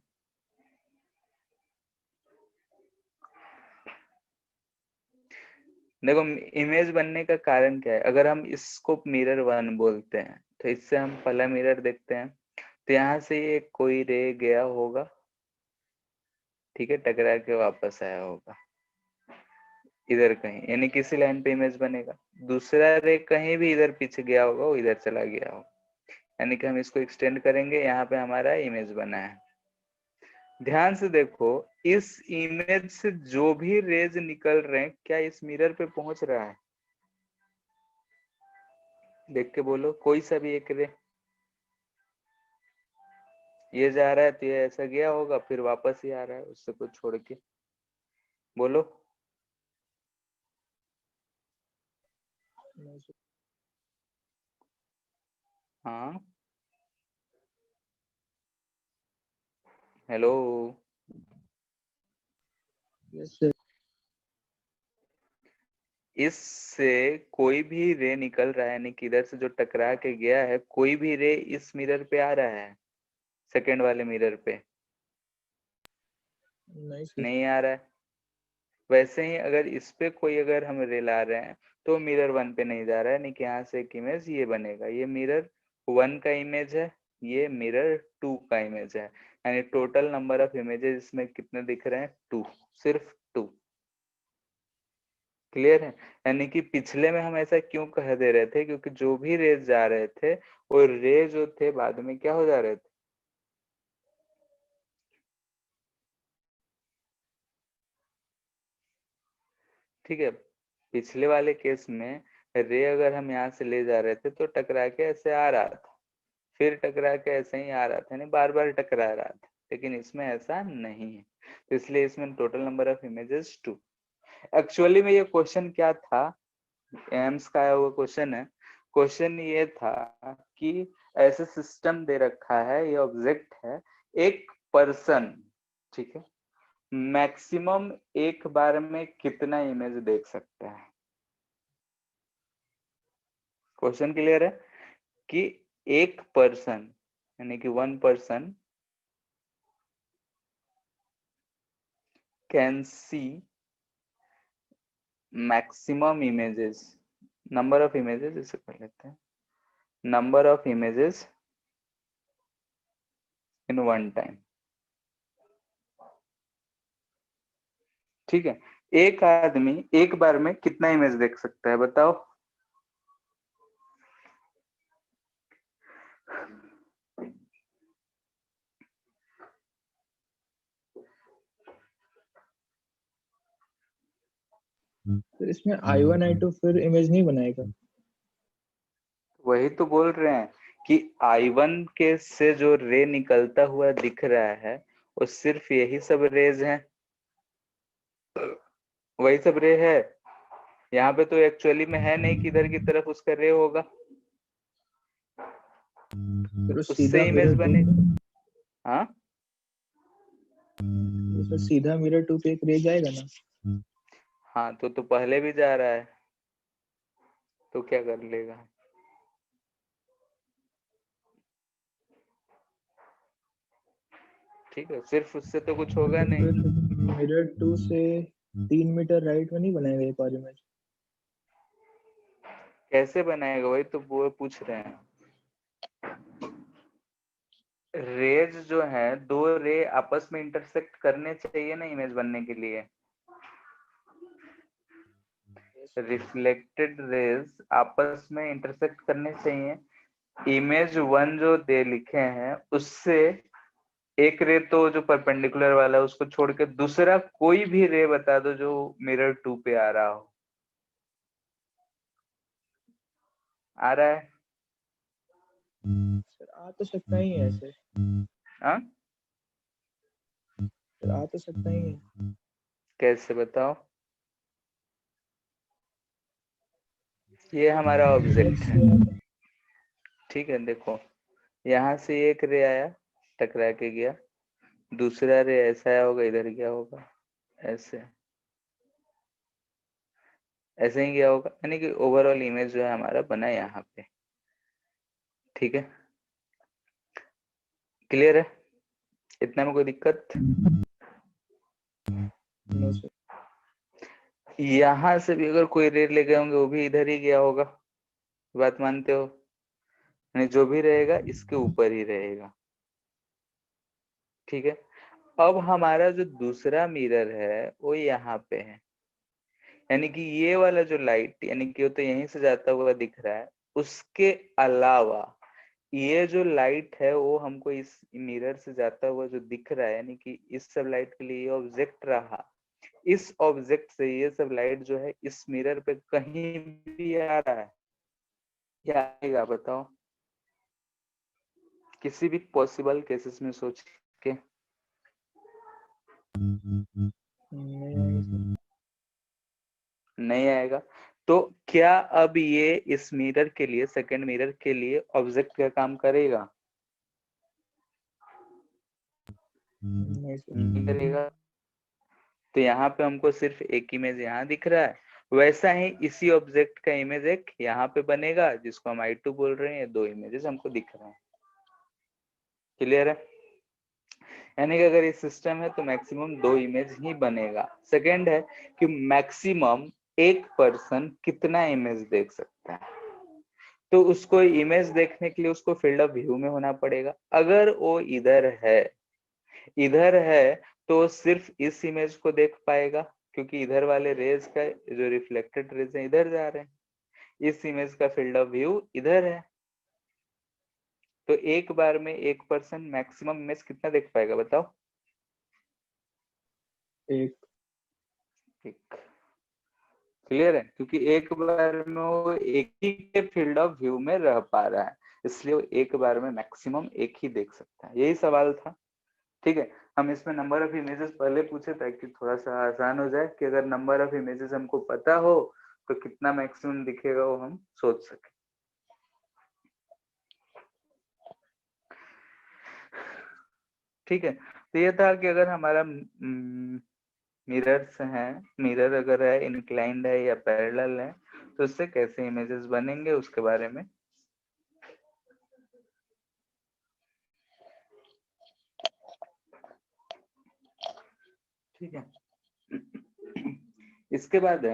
Speaker 1: देखो इमेज बनने का कारण क्या है, अगर हम इसको मिरर 1 बोलते हैं तो इससे हम पहला मिरर देखते हैं, तो यहाँ से ये कोई रे गया होगा, ठीक है, टकरा के वापस आया होगा इधर कहीं, यानी किसी लाइन पे इमेज बनेगा। दूसरा रे कहीं भी इधर पीछे गया होगा, वो इधर चला गया होगा, यानी कि हम इसको एक्सटेंड करेंगे, यहाँ पे हमारा इमेज बना है। ध्यान से देखो, इस इमेज से जो भी रेज निकल रहे हैं क्या इस मिरर पे पहुंच रहा है? देख के बोलो, कोई सा भी एक रे ये जा रहा है तो ये ऐसा गया होगा, फिर वापस ही आ रहा है उससे कुछ छोड़ के। बोलो। हाँ, हेलो।
Speaker 3: यस
Speaker 1: इससे कोई भी रे निकल रहा है, यानी कि इधर से जो टकरा के गया है, कोई भी रे इस मिरर पे आ रहा है, सेकंड वाले मिरर पे नहीं आ रहा है। वैसे ही अगर इस पे कोई अगर हम रे ला रहे हैं तो मिरर 1 पे नहीं जा रहा है, यानी कि यहाँ से एक इमेज ये बनेगा, ये मिरर 1 का इमेज है, ये मिरर 2 का इमेज है, यानी टोटल नंबर ऑफ इमेजेस इसमें कितने दिख रहे हैं? 2, सिर्फ 2। क्लियर है? यानी कि पिछले में हम ऐसा क्यों कह दे रहे थे, क्योंकि जो भी रेज जा रहे थे वो रे जो थे बाद में क्या हो जा रहे थे? ठीक है, पिछले वाले केस में रे अगर हम यहाँ से ले जा रहे थे तो टकरा के ऐसे आ रहा था, फिर टकरा के ऐसे ही आ रहा था, यानी बार बार टकरा रहा था, लेकिन इसमें ऐसा नहीं है, तो इसलिए इसमें total number of images 2। Actually में ये क्वेश्चन क्या था, एम्स का आया हुआ क्वेश्चन है। क्वेश्चन ये था कि ऐसे सिस्टम दे रखा है, ये ऑब्जेक्ट है, एक पर्सन, ठीक है, मैक्सिमम एक बार में कितना इमेज देख सकता है? क्वेश्चन क्लियर है कि एक पर्सन यानी कि 1 person can see maximum images, number of images इसे कर लेते हैं, number of images in 1 time. ठीक है, एक आदमी एक बार में कितना इमेज देख सकता है बताओ?
Speaker 3: तो इसमें I1 I2 फिर इमेज नहीं बनाएगा?
Speaker 1: वही तो बोल रहे हैं कि I1 के से जो रे निकलता हुआ दिख रहा है वो सिर्फ यही सब रेज हैं, वही सब रे है। यहाँ पे तो एक्चुअली में है नहीं कि इधर की तरफ उसका रे होगा,
Speaker 3: फिर वो सीधा
Speaker 1: उससे इमेज
Speaker 3: मिरर 2
Speaker 1: बनेगा। हाँ
Speaker 3: तो सीधा मिरर 2 पे एक रे जाएगा ना?
Speaker 1: हाँ, तो पहले भी जा रहा है, तो क्या कर लेगा? ठीक है, सिर्फ उससे तो कुछ होगा
Speaker 3: तो
Speaker 1: नहीं।
Speaker 3: फिर मिरर 2 से 3 मीटर राइट में नहीं बनाएगा एक और इमेज?
Speaker 1: कैसे बनाएगा, वही तो वो पूछ रहे हैं। रेज जो है, दो रे आपस में इंटरसेक्ट करने चाहिए ना इमेज बनने के लिए। रिफ्लेक्टेड रेज आपस में इंटरसेक्ट करने चाहिए। इमेज वन जो दे लिखे हैं उससे एक रे तो जो परपेंडिकुलर वाला है उसको छोड़ के दूसरा कोई भी रे बता दो जो मिरर 2 पे आ रहा हो। आ रहा है?
Speaker 3: सर आ तो सकता ही है ऐसे।
Speaker 1: हाँ,
Speaker 3: सर आ तो सकता ही है।
Speaker 1: कैसे बताओ? ये हमारा ऑब्जेक्ट है, ठीक है। देखो, यहाँ से एक रे आया, टकरा के गया, दूसरा रे ऐसा आया होगा, इधर गया होगा, ऐसे ऐसे ही गया होगा, यानी कि ओवरऑल इमेज जो है हमारा बना यहाँ पे। ठीक है, क्लियर है? इतना में कोई दिक्कत?
Speaker 3: No sir.
Speaker 1: यहाँ से भी अगर कोई रे ले गए होंगे वो भी इधर ही गया होगा, बात मानते हो? यानी जो भी रहेगा इसके ऊपर ही रहेगा। ठीक है, अब हमारा जो दूसरा मिरर है वो यहाँ पे है, यानी कि ये वाला जो लाइट, यानी कि वो तो यहीं से जाता हुआ दिख रहा है, उसके अलावा ये जो लाइट है वो हमको इस मिरर से जाता हुआ जो दिख रहा है, यानी कि इस सब लाइट के लिए ये ऑब्जेक्ट रहा, इस ऑब्जेक्ट से ये सब लाइट जो है इस मिरर पे कहीं भी आ रहा है, या आएगा? बताओ, किसी भी पॉसिबल केसेस में सोच के।
Speaker 3: नहीं आएगा सर।
Speaker 1: नहीं आएगा। तो क्या अब ये इस मिरर के लिए, सेकंड मिरर के लिए ऑब्जेक्ट का काम करेगा?
Speaker 3: नहीं सर।
Speaker 1: नहीं करेगा। तो यहाँ पे हमको सिर्फ एक इमेज यहाँ दिख रहा है, वैसा ही इसी ऑब्जेक्ट का इमेज एक यहाँ पे बनेगा जिसको हम I2 बोल रहे हैं। दो इमेजेस हमको दिख रहे हैं, क्लियर है? यानी कि अगर ये सिस्टम है तो मैक्सिमम दो इमेज ही बनेगा। सेकंड है कि मैक्सिमम एक पर्सन कितना इमेज देख सकता है, तो उसको इमेज देखने के लिए उसको फील्ड ऑफ व्यू में होना पड़ेगा। अगर वो इधर है तो सिर्फ इस इमेज को देख पाएगा, क्योंकि इधर वाले रेज का जो रिफ्लेक्टेड रेज है इधर जा रहे हैं, इस इमेज का फील्ड ऑफ व्यू इधर है। तो एक बार में एक पर्सन मैक्सिमम इमेज कितना देख पाएगा, बताओ?
Speaker 3: एक।
Speaker 1: एक। क्लियर है? क्योंकि एक बार में वो एक ही के फील्ड ऑफ व्यू में रह पा रहा है, इसलिए वो एक बार में मैक्सिमम एक ही देख सकता है। यही सवाल था। ठीक है, हम इसमें नंबर ऑफ इमेजेस पहले पूछे ताकि थोड़ा सा आसान हो जाए कि अगर नंबर ऑफ इमेजेस हमको पता हो तो कितना मैक्सिमम दिखेगा वो हम सोच सके। ठीक है, तो ये था कि अगर हमारा मिरर्स हैं, मिरर अगर है, इंक्लाइंड है या पैरेलल है, तो उससे कैसे इमेजेस बनेंगे उसके बारे में। ठीक है, इसके बाद है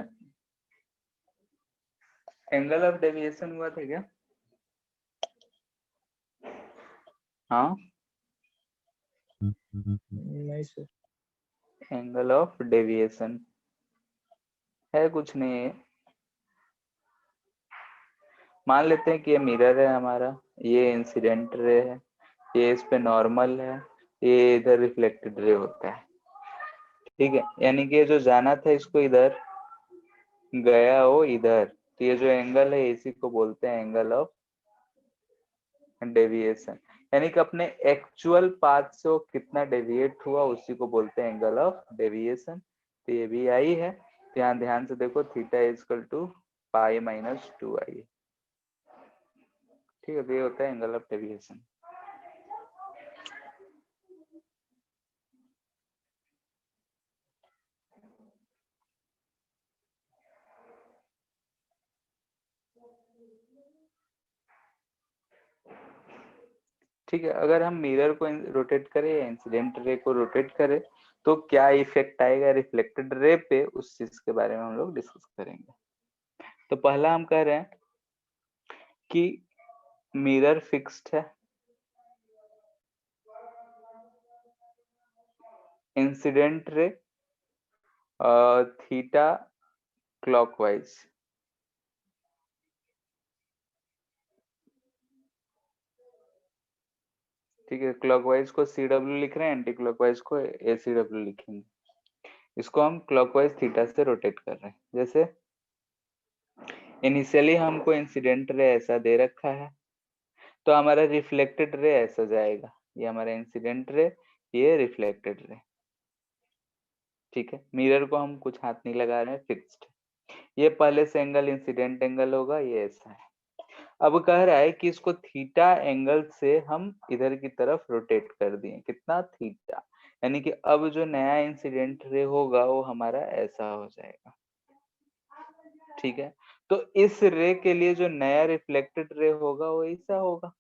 Speaker 1: एंगल ऑफ डेविएशन। हुआ था क्या? हाँ,
Speaker 3: नहीं सर।
Speaker 1: एंगल ऑफ डेविएशन है कुछ नहीं है। मान लेते हैं कि ये मिरर है हमारा, ये इंसिडेंट रे है, ये इस पे नॉर्मल है, ये इधर रिफ्लेक्टेड रे होता है। ठीक है, यानी कि जो जाना था इसको इधर, गया वो इधर, तो ये जो एंगल है इसी को बोलते हैं एंगल ऑफ डेविएशन। यानी कि अपने एक्चुअल पाथ से वो कितना डेविएट हुआ उसी को बोलते हैं एंगल ऑफ डेविएशन। तो ये भी आई है, तो यहाँ ध्यान से देखो, theta is equal to pi minus 2i। ठीक है, तो ये होता है एंगल ऑफ डेविएशन। ठीक है, अगर हम मिरर को रोटेट करें या इंसिडेंट रे को रोटेट करें तो क्या इफेक्ट आएगा रिफ्लेक्टेड रे पे, उस चीज के बारे में हम लोग डिस्कस करेंगे। तो पहला हम कह रहे हैं कि मिरर फिक्स्ड है, इंसिडेंट रे थीटा क्लॉकवाइज, ठीक है, क्लॉकवाइज को CW लिख रहे हैं, एंटी क्लॉकवाइज को ACW लिखेंगे। इसको हम क्लॉकवाइज थीटा से रोटेट कर रहे हैं। जैसे इनिशियली हमको इंसिडेंट रे ऐसा दे रखा है, तो हमारा रिफ्लेक्टेड रे ऐसा जाएगा, ये हमारा इंसिडेंट रे, ये रिफ्लेक्टेड रे, ठीक है। मिरर को हम कुछ हाथ नहीं लगा रहे हैं, फिक्स्ड। ये पहले से एंगल इंसिडेंट एंगल होगा, ये ऐसा है। अब कह रहा है कि इसको थीटा एंगल से हम इधर की तरफ रोटेट कर दिए, कितना, थीटा, यानी कि अब जो नया इंसिडेंट रे होगा वो हमारा ऐसा हो जाएगा, ठीक है। तो इस रे के लिए जो नया रिफ्लेक्टेड रे होगा वो ऐसा होगा,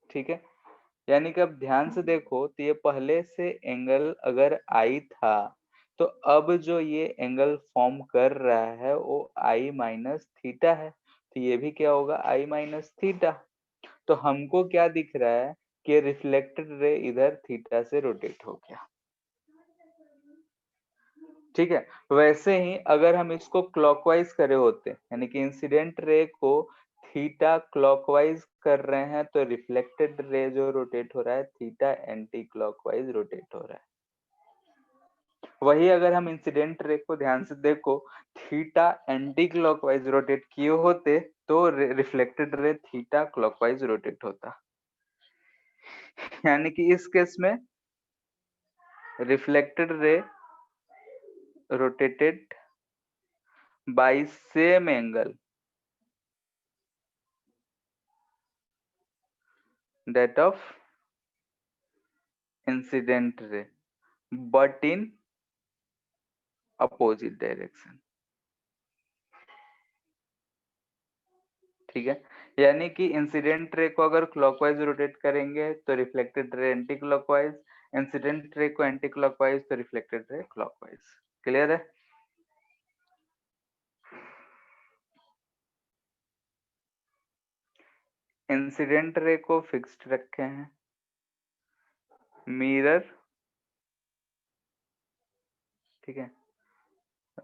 Speaker 1: ठीक है। यानी कि अब ध्यान से देखो तो ये पहले से एंगल अगर आई था, तो अब जो ये एंगल फॉर्म कर रहा है वो आई माइनस थीटा है, तो ये भी क्या होगा, आई माइनस थीटा। तो हमको क्या दिख रहा है कि रिफ्लेक्टेड रे इधर थीटा से रोटेट हो गया, ठीक है। वैसे ही अगर हम इसको क्लॉकवाइज करे होते, यानी कि इंसिडेंट रे को थीटा क्लॉकवाइज कर रहे हैं, तो रिफ्लेक्टेड रे जो रोटेट हो रहा है थीटा एंटी क्लॉकवाइज रोटेट हो रहा है। वही अगर हम इंसिडेंट रे को ध्यान से देखो, थीटा एंटी क्लॉकवाइज रोटेट किए होते तो reflected ray theta clockwise rotate होता, यानी कि इस केस में reflected ray rotated by same angle that of incident ray but in opposite direction, ठीक है। यानी कि इंसिडेंट रे को अगर क्लॉकवाइज रोटेट करेंगे तो reflected ray anti clockwise, incident ray को एंटी क्लॉकवाइज तो रिफ्लेक्टेड रे क्लॉकवाइज। क्लियर है? इंसिडेंट रे को फिक्स्ड रखे हैं, मिरर, ठीक है,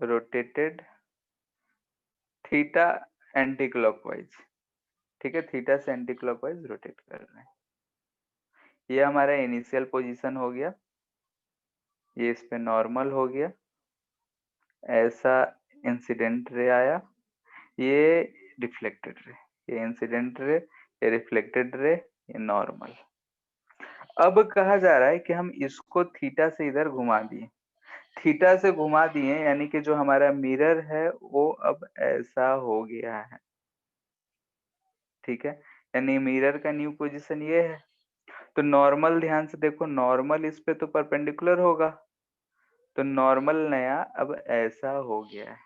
Speaker 1: रोटेटेड थीटा एंटी क्लॉकवाइज, ठीक है, थीटा से एंटी क्लॉकवाइज रोटेट कर रहे हैं। ये हमारा इनिशियल पोजीशन हो गया, ये इस पे नॉर्मल हो गया, ऐसा इंसिडेंट रे आया, ये रिफ्लेक्टेड रे, ये इंसिडेंट रे, ये रिफ्लेक्टेड रे, ये नॉर्मल। अब कहा जा रहा है कि हम इसको थीटा से इधर घुमा दिए, थीटा से घुमा दिए, यानी कि जो हमारा मिरर है वो अब ऐसा हो गया है, ठीक है। यानी मिरर का न्यू पोजीशन ये है। तो नॉर्मल ध्यान से देखो, नॉर्मल इस पे तो परपेंडिकुलर होगा, तो नॉर्मल नया अब ऐसा हो गया है।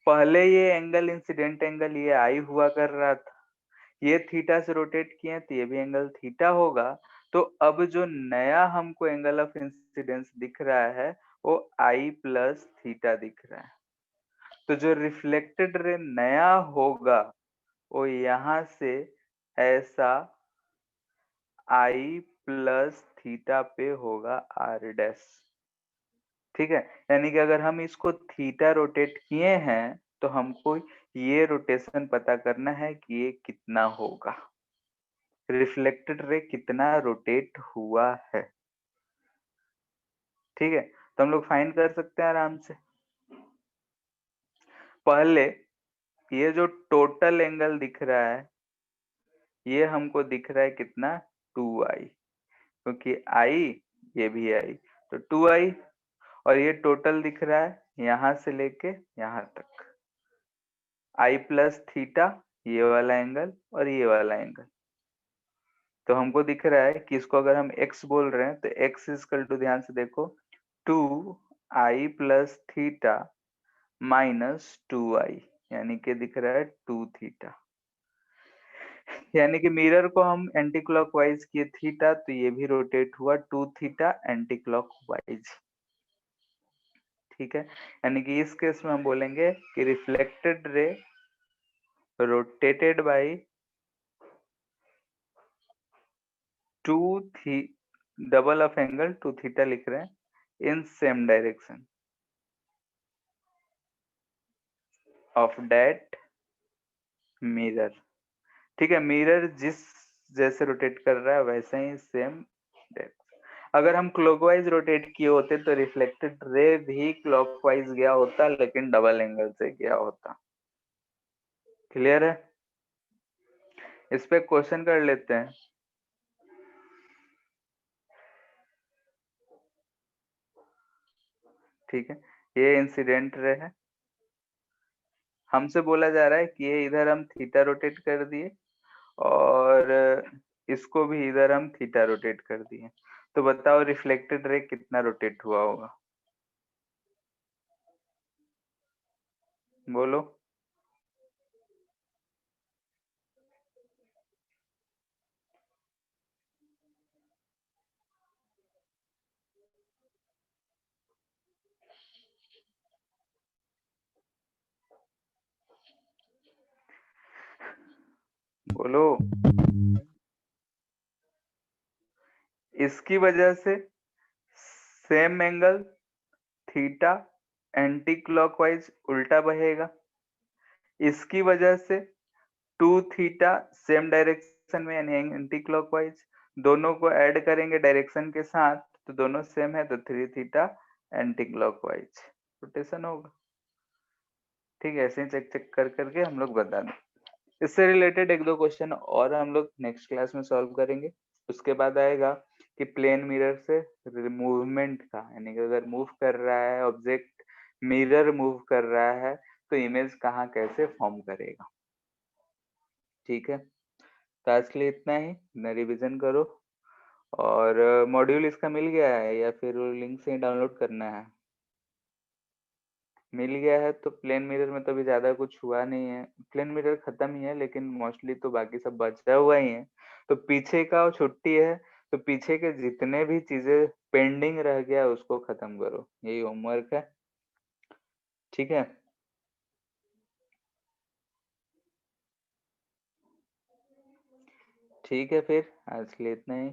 Speaker 1: पहले ये एंगल इंसिडेंट एंगल ये आई हुआ कर रहा था, ये थीटा से रोटेट किए तो ये भी एंगल थीटा होगा। तो अब जो नया हमको एंगल ऑफ इंसिडेंस दिख रहा है वो आई प्लस थीटा दिख रहा है। तो जो रिफ्लेक्टेड रे नया होगा वो यहां से ऐसा आई प्लस थीटा पे होगा आर डैश, ठीक है। यानी कि अगर हम इसको थीटा रोटेट किए हैं तो हमको ये रोटेशन पता करना है कि ये कितना होगा, रिफ्लेक्टेड रे कितना रोटेट हुआ है, ठीक है। तो हम लोग फाइंड कर सकते हैं आराम से। पहले ये जो टोटल एंगल दिख रहा है ये हमको दिख रहा है कितना, 2i, क्योंकि आई ये भी आई तो 2i, और ये टोटल दिख रहा है यहां से लेके यहां तक, आई प्लस थीटा, ये वाला एंगल और ये वाला एंगल। तो हमको दिख रहा है कि इसको अगर हम x बोल रहे हैं तो x इक्वल टू, ध्यान से देखो, 2i plus theta minus 2i, यानी कि दिख रहा है 2 थीटा। यानी कि मिरर को हम एंटी क्लॉकवाइज किए थीटा, तो ये भी रोटेट हुआ 2 थीटा एंटी क्लॉकवाइज। ठीक है, यानी कि इस केस में हम बोलेंगे कि रिफ्लेक्टेड रे रोटेटेड बाय 2 थी डबल ऑफ एंगल 2 थीटा लिख रहे हैं in same direction of that mirror. ठीक है, मिरर जिस जैसे रोटेट कर रहा है वैसे ही सेम। अगर हम क्लॉकवाइज रोटेट किए होते तो रिफ्लेक्टेड रे भी क्लॉकवाइज गया होता, लेकिन डबल एंगल से गया होता। क्लियर है? इस पे क्वेश्चन कर लेते हैं। ठीक है, ये इंसिडेंट रे है, हमसे बोला जा रहा है कि ये इधर हम थीटा रोटेट कर दिए और इसको भी इधर हम थीटा रोटेट कर दिए, तो बताओ रिफ्लेक्टेड रे कितना रोटेट हुआ होगा? बोलो। बोलो। इसकी वजह से same angle theta anti clockwise उल्टा बहेगा, इसकी वजह से 2 थीटा सेम डायरेक्शन में यानी एंटी क्लॉकवाइज, दोनों को ऐड करेंगे डायरेक्शन के साथ तो दोनों सेम है, तो 3 थीटा एंटी क्लॉकवाइज रोटेशन होगा। ठीक है, ऐसे ही चेक चेक कर करके हम लोग बता दें। इससे रिलेटेड एक दो क्वेश्चन और हम लोग नेक्स्ट क्लास में सॉल्व करेंगे। उसके बाद आएगा कि प्लेन मिरर से मूवमेंट का, यानी कि अगर मूव कर रहा है ऑब्जेक्ट, मिरर मूव कर रहा है तो इमेज कहाँ कैसे फॉर्म करेगा। ठीक है, तो आज के लिए इतना ही, न रिविजन करो। और मॉड्यूल इसका मिल गया है या फिर लिंक से ही डाउनलोड करना है? मिल गया है तो प्लेन मिरर में तो अभी ज्यादा कुछ हुआ नहीं है, प्लेन मिरर खत्म ही है, लेकिन मोस्टली तो बाकी सब बचा हुआ ही है। तो पीछे का छुट्टी है, तो पीछे के जितने भी चीजें पेंडिंग रह गया उसको खत्म करो, यही होमवर्क है। ठीक है, ठीक है, फिर आज के लिए इतना ही।